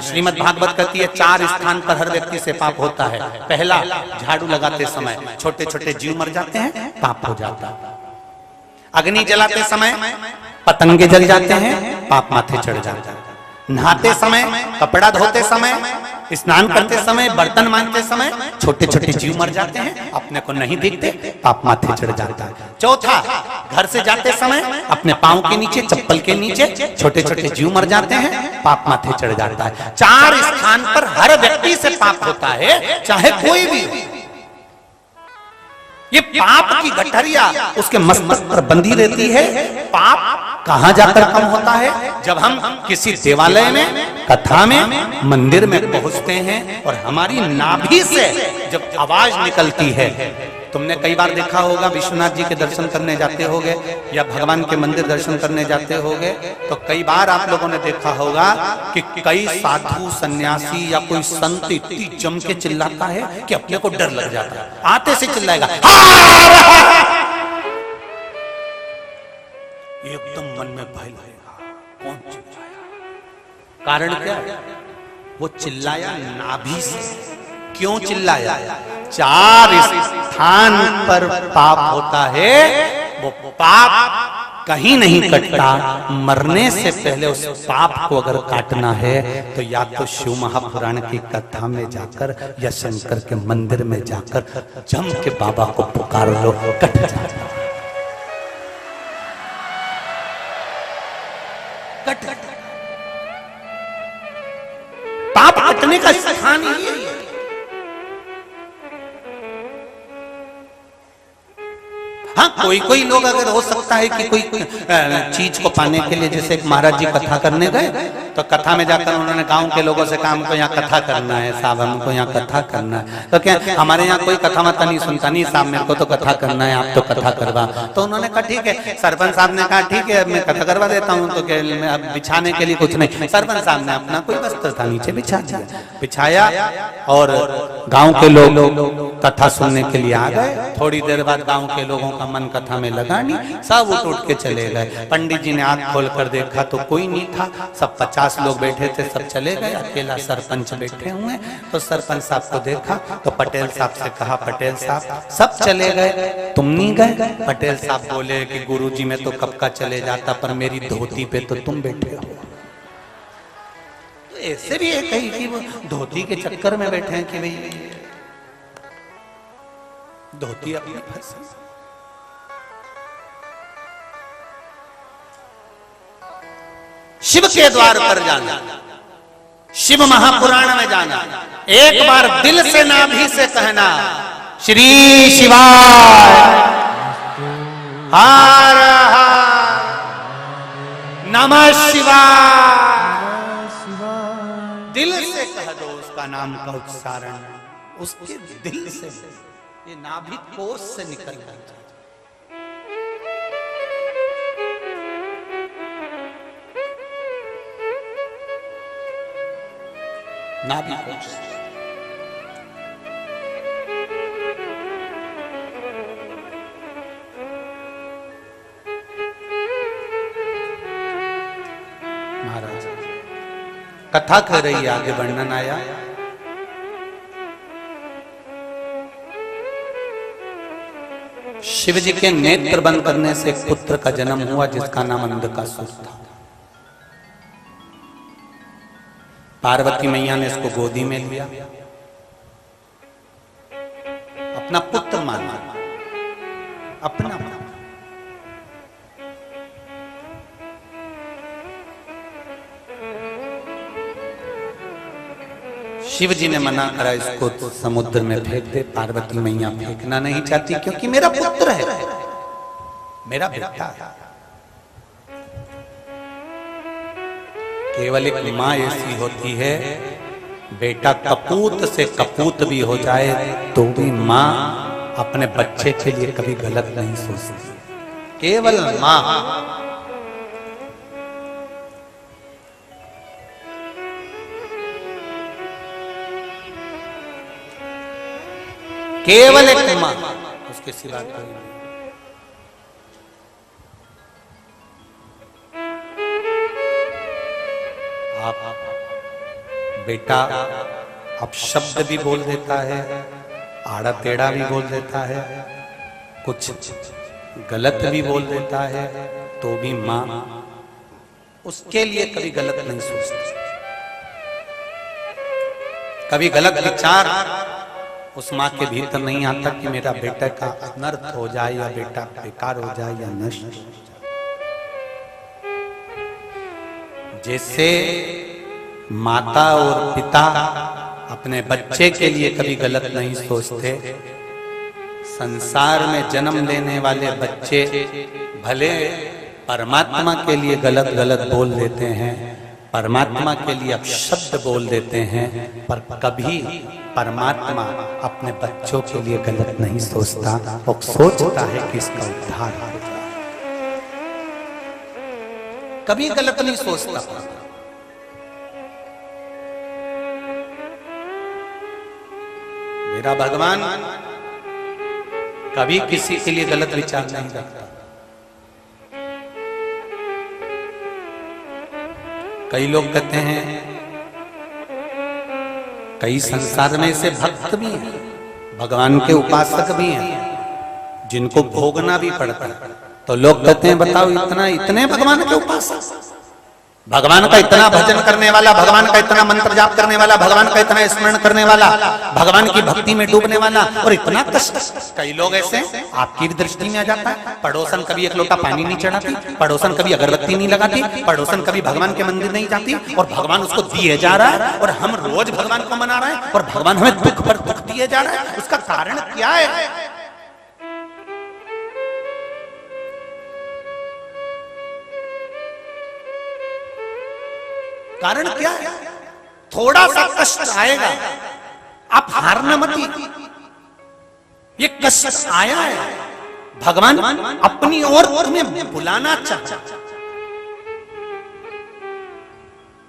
श्रीमद् भागवत कहती है 4 स्थान पर हर व्यक्ति से पाप होता है। पहला, झाड़ू लगाते समय छोटे छोटे जीव मर जाते हैं, पाप हो जाता है। अग्नि जलाते समय पतंगे जल जाते हैं, पाप माथे चढ़ जाता है। नहाते समय, कपड़ा धोते समय, स्नान करते समय, बर्तन मांजते समय छोटे छोटे जीव मर जाते हैं, अपने को नहीं दिखते, पाप माथे चढ़ जाता है। चौथा, घर से जाते समय अपने पांव के नीचे, चप्पल के नीचे छोटे छोटे जीव मर जाते हैं, पाप माथे चढ़ जाता है। 4 स्थान पर हर व्यक्ति से पाप होता है, चाहे कोई भी। ये पाप की गठरिया उसके मस्तक पर बंधी रहती है। पाप कहां जाकर कम होता है? जब हम किसी देवालय में, कथा में, मंदिर में पहुंचते हैं और हमारी नाभि से जब आवाज निकलती है। तुमने कई बार देखा होगा, विश्वनाथ जी के दर्शन करने जाते होगे या भगवान के मंदिर दर्शन करने जाते होगे, तो कई बार आप लोगों ने देखा होगा कि कई साधु, सन्यासी या कोई संत इतनी जम के चिल्लाता है कि अपने को डर लग जाता है। आते से चिल्लाएगा, एकदम मन में भय लगेगा, कौन चिल्लाया? कारण क्या? वो चिल्लाया नाभि से। क्यों चिल्लाया? 4 स्थान पर पाप होता है, वो पाप कहीं नहीं कटता। मरने से पहले उस पाप को अगर काटना है तो या तो शिव महापुराण की कथा में जाकर या शंकर के मंदिर में जाकर जम के बाबा को पुकार लो, कट जाता। कट पाप कटने का स्थान ही है। हाँ, कोई कोई लोग अगर हो सकता है कि कोई चीज को पाने के लिए, जैसे एक महाराज जी कथा करने गए तो कथा में जाकर उन्होंने गांव के लोगों से कहा हमको यहाँ कथा करना है साहब, हमको यहाँ कथा करना है। तो क्या हमारे यहाँ कोई कथा मता नहीं सुनता, नहीं साहब मेरे को तो कथा करना है, आप तो कथा करवा। तो उन्होंने कहा ठीक है। सरपंच साहब ने कहा ठीक है मैं कथा करवा देता हूँ। तो अब बिछाने के लिए कुछ नहीं, सरपंच साहब ने अपना कोई वस्त्र था नीचे बिछा दिया, बिछाया और गाँव के लोग कथा सुनने के लिए आ गए। थोड़ी देर बाद गाँव के लोगों का मन कथा में लगा नहीं, सब उठ के चले गए। पंडित जी ने आंख खोल कर देखा तो कोई नहीं था, सब 50 लोग बैठे थे, सब चले गए, अकेला सरपंच बैठे हुए। तो सरपंच साहब को देखा तो पटेल साहब से कहा पटेल साहब सब चले गए, तुम नहीं गए? पटेल साहब बोले कि गुरुजी मैं तो कब का चले जाता, पर मेरी धोती पे तो तुम बैठे हो। तो ऐसे भी एक कही कि वो धोती के चक्कर में बैठे हैं कि भाई धोती अपनी फंसी। शिव के द्वार पर जाना, शिव महापुराण में जाना, एक बार दिल से नाभि से कहना श्री शिवाय हर हर नमः शिवाय। दिल से कह दो उसका नाम का उच्चारण, उसके दिल से, ये नाभि कोष से निकलना चाहिए। नाभि कोष। महाराज कथा कर रही है, आगे वर्णन आया। शिव जी के नेत्र बंद करने से एक पुत्र का जन्म हुआ जिसका नाम अंधकासुर था। पार्वती मैया ने इसको गोदी में लिया, अपना पुत्र माना, अपना। शिव जी ने मना करा इसको तो समुद्र में फेंक दे। पार्वती मैया फेंकना नहीं चाहती क्योंकि मेरा पुत्र है, मेरा बेटा है। केवल एक माँ ऐसी होती है, बेटा कपूत से कपूत भी हो जाए तो भी माँ अपने बच्चे के लिए कभी गलत नहीं सोचती। केवल माँ। केवल एक माँ, उसके सिवा कोई नहीं। आप बेटा अब शब्द भी बोल देता है, आड़ा टेढ़ा भी बोल देता है, कुछ गलत भी बोल देता है, तो भी माँ उसके लिए कभी गलत नहीं सोचती। कभी गलत विचार उस माँ के भीतर नहीं आता कि मेरा बेटा का अनर्थ हो जाए या बेटा बेकार हो जाए या नष्ट हो जाए। जैसे माता और पिता अपने बच्चे के लिए कभी गलत नहीं सोचते, संसार में जन्म लेने वाले बच्चे भले परमात्मा के लिए गलत गलत बोल देते हैं, परमात्मा के लिए अपशब्द बोल देते हैं, पर कभी परमात्मा अपने बच्चों के लिए गलत नहीं सोचता। वो सोचता है कि इसका उद्धार हो जाए, कभी गलत नहीं सोचता। मेरा भगवान कभी किसी के लिए गलत विचार नहीं रखता। कई लोग कहते हैं, कई संसार में ऐसे भक्त भी हैं, भगवान के उपासक भी हैं, जिनको भोगना भी पड़ता है। तो लोग कहते हैं बताओ इतना इतने भगवान के उपासक, भगवान का इतना भजन करने वाला, भगवान का इतना मंत्र जाप करने वाला, भगवान का इतना स्मरण करने वाला, भगवान की भक्ति में डूबने वाला, और इतना कष्ट। कई लोग ऐसे आपकी भी दृष्टि में आ जाता है, पड़ोसन कभी एक लोटा पानी नहीं चढ़ाती, पड़ोसन कभी अगरबत्ती नहीं लगाती, पड़ोसन कभी भगवान के मंदिर नहीं जाती, और भगवान उसको दिए जा रहा है, और हम रोज भगवान को मना रहे हैं, और भगवान हमें दुख पर दुख दिए जा रहा है। उसका कारण क्या है? कारण क्या है? थोड़ा सा कष्ट आएगा, आप हारना मत। ये कष्ट आया है, भगवान अपनी ओर तुम्हें बुलाना चाहता।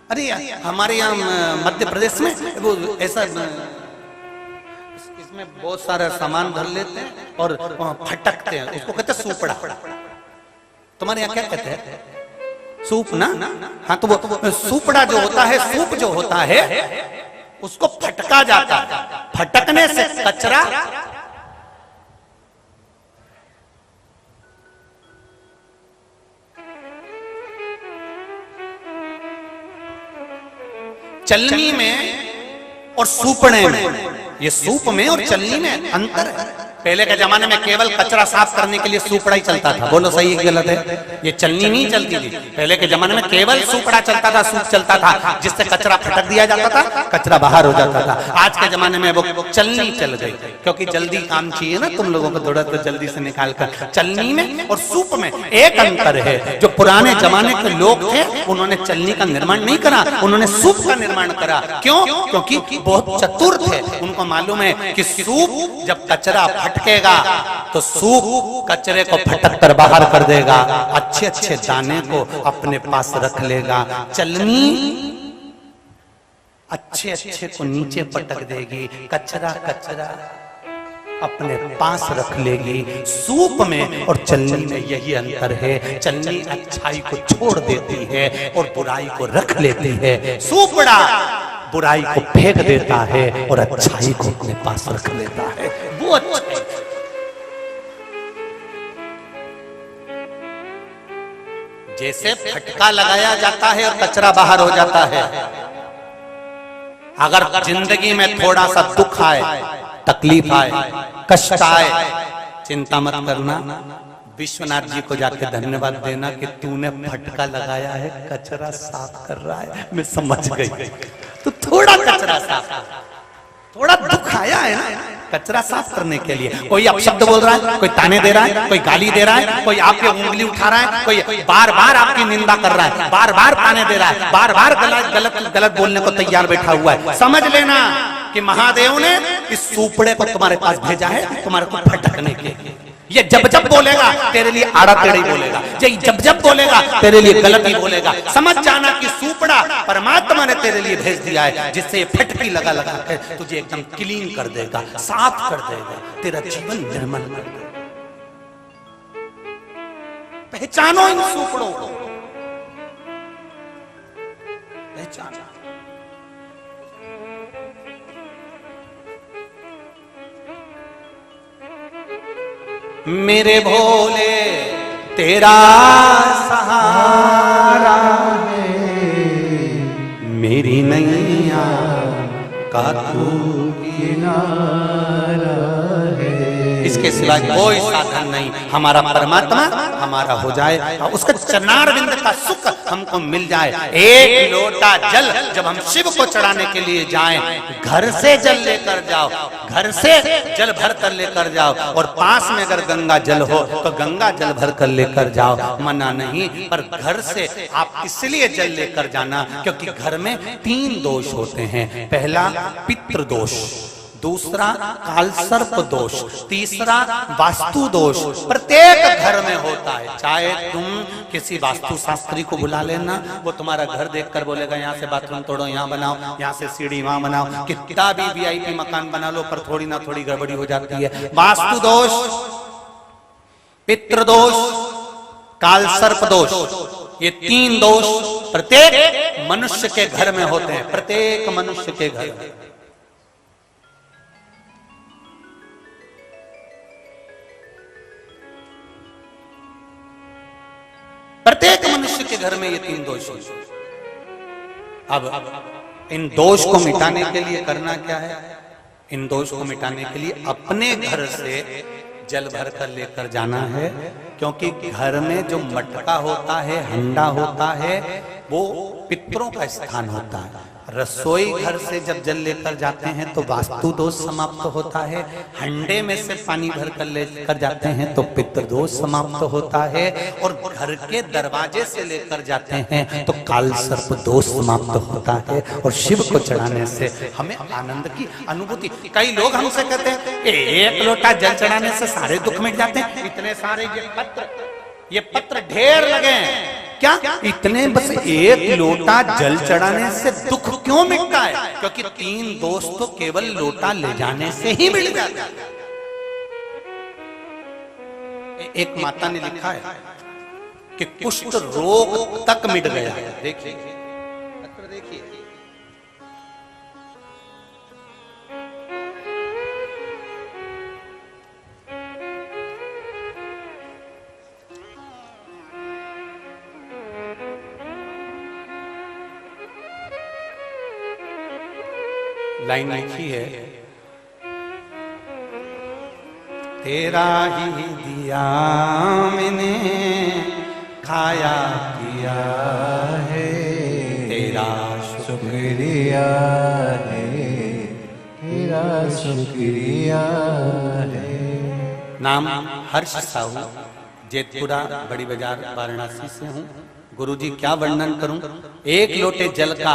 अरे हमारे यहाँ मध्य प्रदेश में वो ऐसा, इसमें बहुत सारा सामान भर लेते हैं और फटकते हैं, उसको कहते हैं सूपड़ा। तुम्हारे यहाँ क्या कहते हैं? सूप ना? हाँ, तो वो सूपड़ा जो होता है, सूप जो होता है, उसको फटका जाता है। फटकने से कचरा चलनी में और सूपड़े में, ये सूप में और चलनी में अंतर है। पहले के जमाने में केवल कचरा साफ करने के लिए सूपड़ा ही चलता था। बोलो सही है गलत है? ये चलनी नहीं चलती थी। पहले के जमाने में केवल सूपड़ा चलता था, सूप चलता था, जिससे कचरा फटक दिया जाता था, कचरा बाहर हो जाता था। आज के जमाने में वो चलनी चल गई, क्योंकि जल्दी काम चाहिए ना तुम लोगों को, थोड़ा तो जल्दी से निकाल कर। चलनी में और सूप में एक अंतर है। जो पुराने जमाने के लोग थे, उन्होंने चलनी का निर्माण नहीं करा, उन्होंने सूप का निर्माण करा। क्यों? क्योंकि बहुत चतुर थे। उनको मालूम है कि सूप जब कचरा फटकेगा तो सूप कचरे को फटक कर बाहर कर देगा, अच्छे अच्छे दाने को अपने पास रख लेगा। चलनी अच्छे अच्छे को नीचे पटक देगी, कचरा कचरा अपने पास रख लेगी। सूप में और चलनी में यही अंतर है। चलनी अच्छाई को छोड़ देती है और बुराई को रख लेती है। सूपड़ा बुराई को फेंक देता है और अच्छाई को अपने पास रख लेता है। वो अच्छा है। जैसे फटका लगाया जाता है और कचरा बाहर हो जाता है। अगर जिंदगी में थोड़ा सा दुख आए, तकलीफ आए, कष्ट आए, चिंता मत करना, विश्वनाथ जी को जाके धन्यवाद देना कि तूने फटका लगाया है, कचरा साफ कर रहा है। मैं समझ गई। तो थोड़ा कचरा साफ, थोड़ा दुख आया है ना, कचरा साफ करने के लिए। कोई अपशब्द बोल रहा है, कोई ताने दे रहा है, कोई गाली दे रहा है, कोई आपके उंगली उठा रहा है, कोई बार बार आपकी निंदा कर रहा है, बार बार ताने दे रहा है, बार बार गलत गलत बोलने को तैयार बैठा हुआ है। समझ लेना कि महादेव ने इस सूपड़े को तुम्हारे पास भेजा है तुम्हारे को फटकने के लिए। ये जब जब बोलेगा तेरे लिए आड़ा टेढ़ी बोलेगा, ये जब जब बोलेगा तेरे लिए गलत ही बोलेगा। समझ जाना कि सूपड़ा परमात्मा ने तेरे लिए भेज दिया है, जिससे ये फटकी लगा लगा के तुझे एकदम क्लीन कर देगा, साफ कर देगा, तेरा जीवन निर्मल कर देगा। पहचानो इन सूपड़ों को, पहचानो। मेरे भोले तेरा सहारा है, मेरी नैया का तू किनारा है। इसके सिवा कोई साधन नहीं। हमारा परमात्मा हमारा हो जाए, उसका चरणारविंद का सुख हमको मिल जाए। एक लोटा जल जब हम शिव को चढ़ाने के लिए जाएं, घर से जल लेकर जाओ, घर से जल भर कर लेकर जाओ, और पास में अगर गंगा जल हो तो गंगा जल भर कर लेकर जाओ, मना नहीं। पर घर से आप इसलिए जल लेकर जाना क्योंकि घर में 3 दोष होते हैं। पहला पितृदोष, दूसरा कालसर्प दोष, तीसरा वास्तु दोष। प्रत्येक घर में होता है। चाहे तुम किसी वास्तु शास्त्री को बुला लेना, वो तुम्हारा घर देखकर बोलेगा यहाँ से बाथरूम तोड़ो, यहाँ बनाओ, यहाँ से सीढ़ी वहां बनाओ, कितना भी वीआईपी मकान बना लो, पर थोड़ी ना थोड़ी गड़बड़ी हो जाती है। वास्तु दोष, पितृदोष, कालसर्प दोष, ये 3 दोष प्रत्येक मनुष्य के घर में होते हैं। प्रत्येक मनुष्य के घर में। प्रत्येक मनुष्य के घर में ये 3 दोष हैं। अब इन दोष को मिटाने के लिए करना क्या है? इन दोष को मिटाने के लिए अपने घर से जल भर कर लेकर जाना है, क्योंकि घर में जो मटका होता है, हंडा होता है, वो पितरों का स्थान होता है। रसोई घर से जब जल लेकर जाते हैं तो वास्तु दोष समाप्त होता है। हंडे में से पानी भर कर लेकर जाते हैं तो पितृ दोष समाप्त होता है। और घर के दरवाजे से लेकर जाते हैं तो काल सर्प दोष समाप्त होता है। और शिव को चढ़ाने से हमें आनंद की अनुभूति। कई लोग हमसे कहते हैं 1 लोटा जल चढ़ाने से सारे दुख मिट जाते हैं। इतने सारे ये पत्र ढेर लगे हैं, क्या इतने? बस 1 लोटा जल चढ़ाने से दुख क्यों मिटता है? क्योंकि 3 दोष तो केवल लोटा ले जाने से ही मिट जाता है। एक माता ने लिखा है कि कुष्ठ रोग तक मिट गया। देखिए पत्र देखिए, लाइन लिखी है, तेरा ही दिया मैंने खाया किया है, तेरा शुक्रिया है, तेरा शुक्रिया है। नाम हर्ष साहू, जेतपुरा बड़ी बाजार वाराणसी से हूँ। गुरुजी क्या वर्णन करूं? 1 लोटे जल का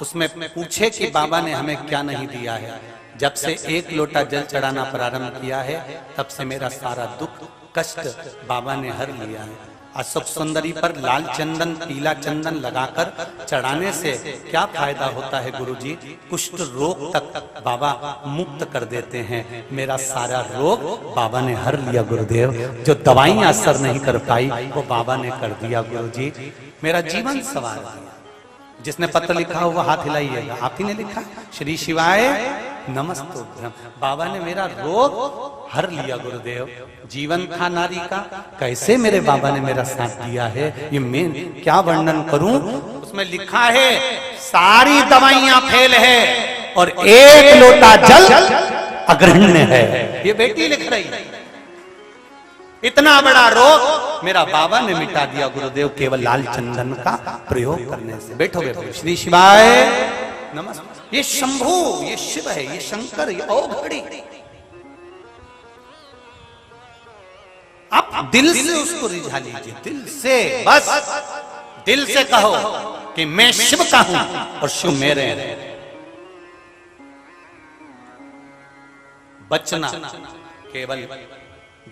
उसमें पूछे कि बाबा ने हमें क्या नहीं दिया है। जब से 1 लोटा जल चढ़ाना प्रारंभ किया है तब से मेरा सारा दुख कष्ट बाबा ने हर लिया है। अशोक सुंदरी पर लाल चंदन पीला चंदन लगाकर चढ़ाने से क्या फायदा होता है गुरुजी? कुष्ठ रोग तक बाबा मुक्त कर देते हैं। मेरा सारा रोग बाबा ने हर लिया गुरुदेव। जो दवाइयां असर नहीं कर पाई वो बाबा ने कर दिया गुरुजी। मेरा जीवन सवार दिया। जिसने पत्र लिखा हो वो हाथ हिलाइएगा। आप ही ने लिखा, श्री शिवाय नमस्तुभ्यम। बाबा ने मेरा रोग हर लिया गुरुदेव। जीवन था नारी का, कैसे मेरे बाबा ने मेरा साथ दिया है, ये मैं क्या वर्णन करूं। उसमें लिखा है सारी दवाइयां फेल है और 1 लोटा जल अग्रहण्य है। ये बेटी लिख रही है। इतना बड़ा रोग मेरा बाबा ने मिटा दिया गुरुदेव, केवल लाल चंदन का प्रयोग करने से। बैठो बैठो। श्री शिवाय नमस्ते। ये शंभु, ये शिव है, ये शंकर, ये औघड़ी। आप दिल से उसको रिझा लीजिए, दिल से, बस दिल से कहो कि मैं शिव का हूं और शिव मेरे हैं। बचना केवल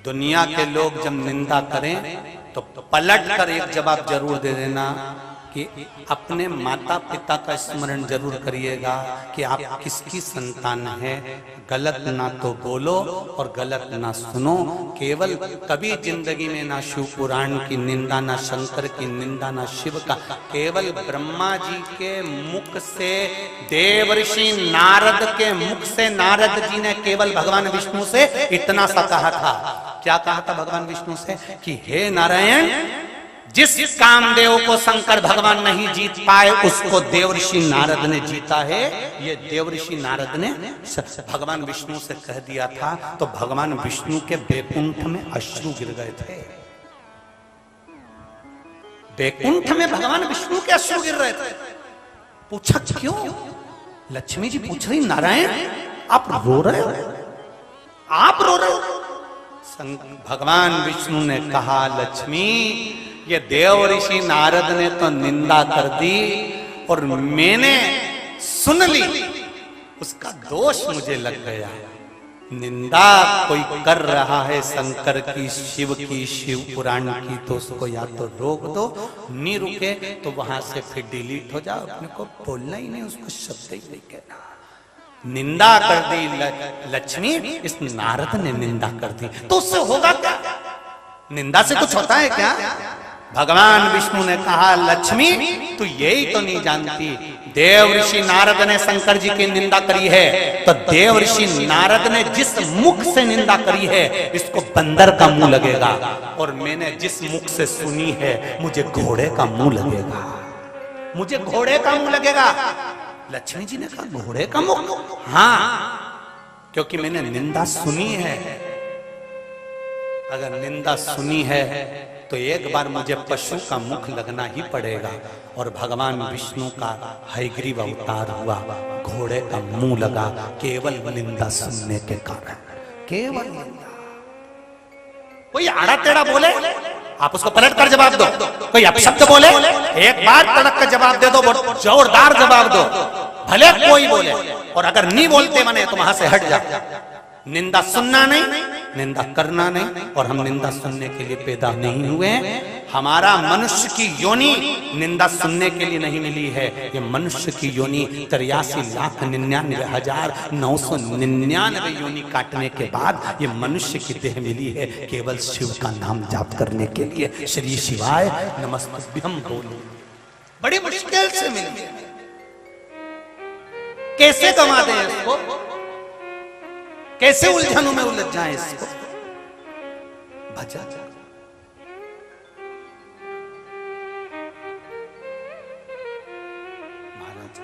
दुनिया के लोग जब निंदा करें तो पलट कर एक जवाब जरूर दे देना कि अपने माता पिता का स्मरण जरूर करिएगा कि आप किसकी संतान हैं। गलत ना तो बोलो और गलत ना सुनो। केवल कभी जिंदगी में ना शिव पुराण की निंदा, ना शंकर की निंदा, ना शिव का। केवल ब्रह्मा जी के मुख से, देवर्षि नारद के मुख से नारद जी ने केवल भगवान विष्णु से इतना सा कहा था। क्या कहा था भगवान विष्णु से कि हे नारायण, जिस कामदेव को शंकर भगवान नहीं जीत पाए उसको देवर्षि नारद ने जीता है। ये देवर्षि नारद ने भगवान विष्णु से कह दिया था। तो भगवान विष्णु के बैकुंठ में अश्रु गिर गए थे। बैकुंठ में भगवान विष्णु के अश्रु गिर रहे थे। पूछा क्यों? लक्ष्मी जी पूछ रही, नारायण आप रो रहे हो, आप रो रहे हो। भगवान विष्णु ने कहा, लक्ष्मी ये देव ऋषि नारद ने तो निंदा कर दी और मैंने सुन ली, उसका दोष मुझे लग गया। निंदा कोई कर रहा है शंकर की, शिव की, शिव पुराण की, तो उसको या तो रोक दो, नहीं रुके तो वहां से फिर डिलीट हो जाओ। अपने को बोलना ही नहीं, उसको शब्द ही नहीं कहना। निंदा कर दी लक्ष्मी, इस नारद ने निंदा कर दी, तो उससे होगा क्या? निंदा से कुछ होता है क्या? भगवान विष्णु ने कहा, लक्ष्मी तू यही तो नहीं जानती, देव ऋषि नारद ने शंकर जी की निंदा करी है, तो देव ऋषि नारद ने जिस मुख से निंदा करी है इसको बंदर का मुंह लगेगा, और मैंने जिस मुख से सुनी है मुझे घोड़े का मुंह लगेगा, मुझे घोड़े का मुंह लगेगा। लक्ष्मी जी ने कहा, घोड़े का मुंह? हाँ, क्योंकि मैंने निंदा सुनी है। अगर निंदा सुनी है तो एक बार मुझे पशु का मुख लगना ही पड़ेगा, और भगवान विष्णु का हयग्रीव अवतार हुआ, घोड़े का मुंह लगा, केवल निंदा सुनने के कारण, केवल निंदा। कोई आड़ा टेढ़ा बोले आप उसको पलट कर जवाब दो, कोई अपशब्द बोले एक बार तड़क कर जवाब दे दो, जोरदार जवाब दो, भले कोई बोले, और अगर नहीं बोलते मने तो वहां से हट जा। निंदा सुनना नहीं, निंदा करना नहीं, और हम निंदा सुनने के लिए पैदा नहीं हुए। हमारा मनुष्य की योनि निंदा सुनने के लिए नहीं मिली है, ये मनुष्य की योनि 83,99,999 योनि काटने के बाद ये मनुष्य की देह मिली है, केवल शिव का नाम जाप करने के लिए। श्री शिवाय नमस्तुभ्यम बोलो, बड़ी मुश्किल से मिली, कैसे गंवा दें इसको, कैसे उलझनों में उलझ जाए इसको। भजा महाराज,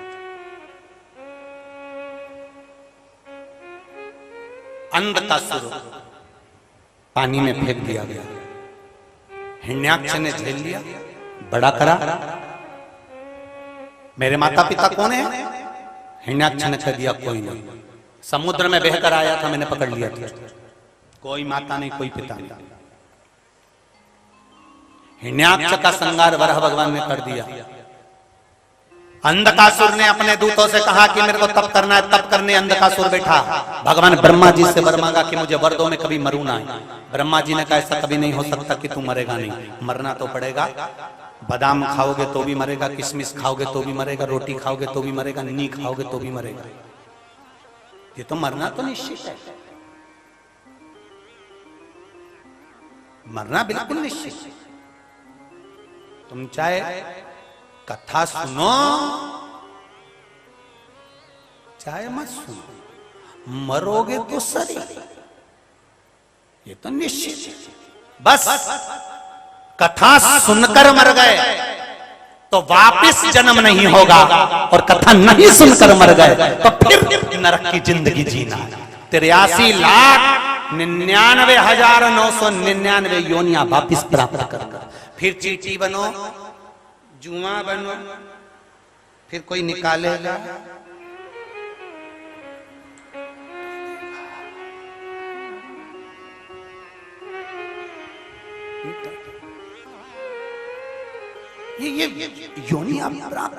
अंधकासुर पानी में फेंक दिया गया, हिरण्याक्ष ने झेल लिया, बड़ा करा। मेरे माता पिता कौन है? हिरण्याक्ष ने कह दिया, कोई नहीं। समुद्र में बहकर आया था, मैंने पकड़ लिया था, कोई माता नहीं, कोई पिता नहीं। हिरण्याक्ष का संहार वराह भगवान ने कर दिया। अंधकासुर ने अपने दूतों से कहा कि मेरे को तप करना है, तप करने अंधकासुर बैठा। भगवान ब्रह्मा जी से वर मांगा कि मुझे वर दो, मैं कभी मरूं ना। ब्रह्मा जी ने कहा, ऐसा कभी नहीं हो सकता कि तू मरेगा नहीं, मरना तो पड़ेगा। बादाम खाओगे तो भी मरेगा, किशमिश खाओगे तो भी मरेगा, रोटी खाओगे तो भी मरेगा, नी खाओगे तो भी मरेगा, ये तो मरना तो निश्चित है, मरना बिल्कुल निश्चित है। तुम चाहे कथा सुनो चाहे मत सुनो, मरोगे तो सही, ये तो निश्चित है। बस कथा सुनकर मर गए तो वापस जन्म नहीं होगा, और कथा नहीं सुनकर मर गए तो फिर नरक की जिंदगी जीना। 83,99,999 योनियां वापिस प्राप्त कर, फिर चींटी बनो, जुआ बनो, फिर कोई निकालेगा। ये योनि आप प्राप्त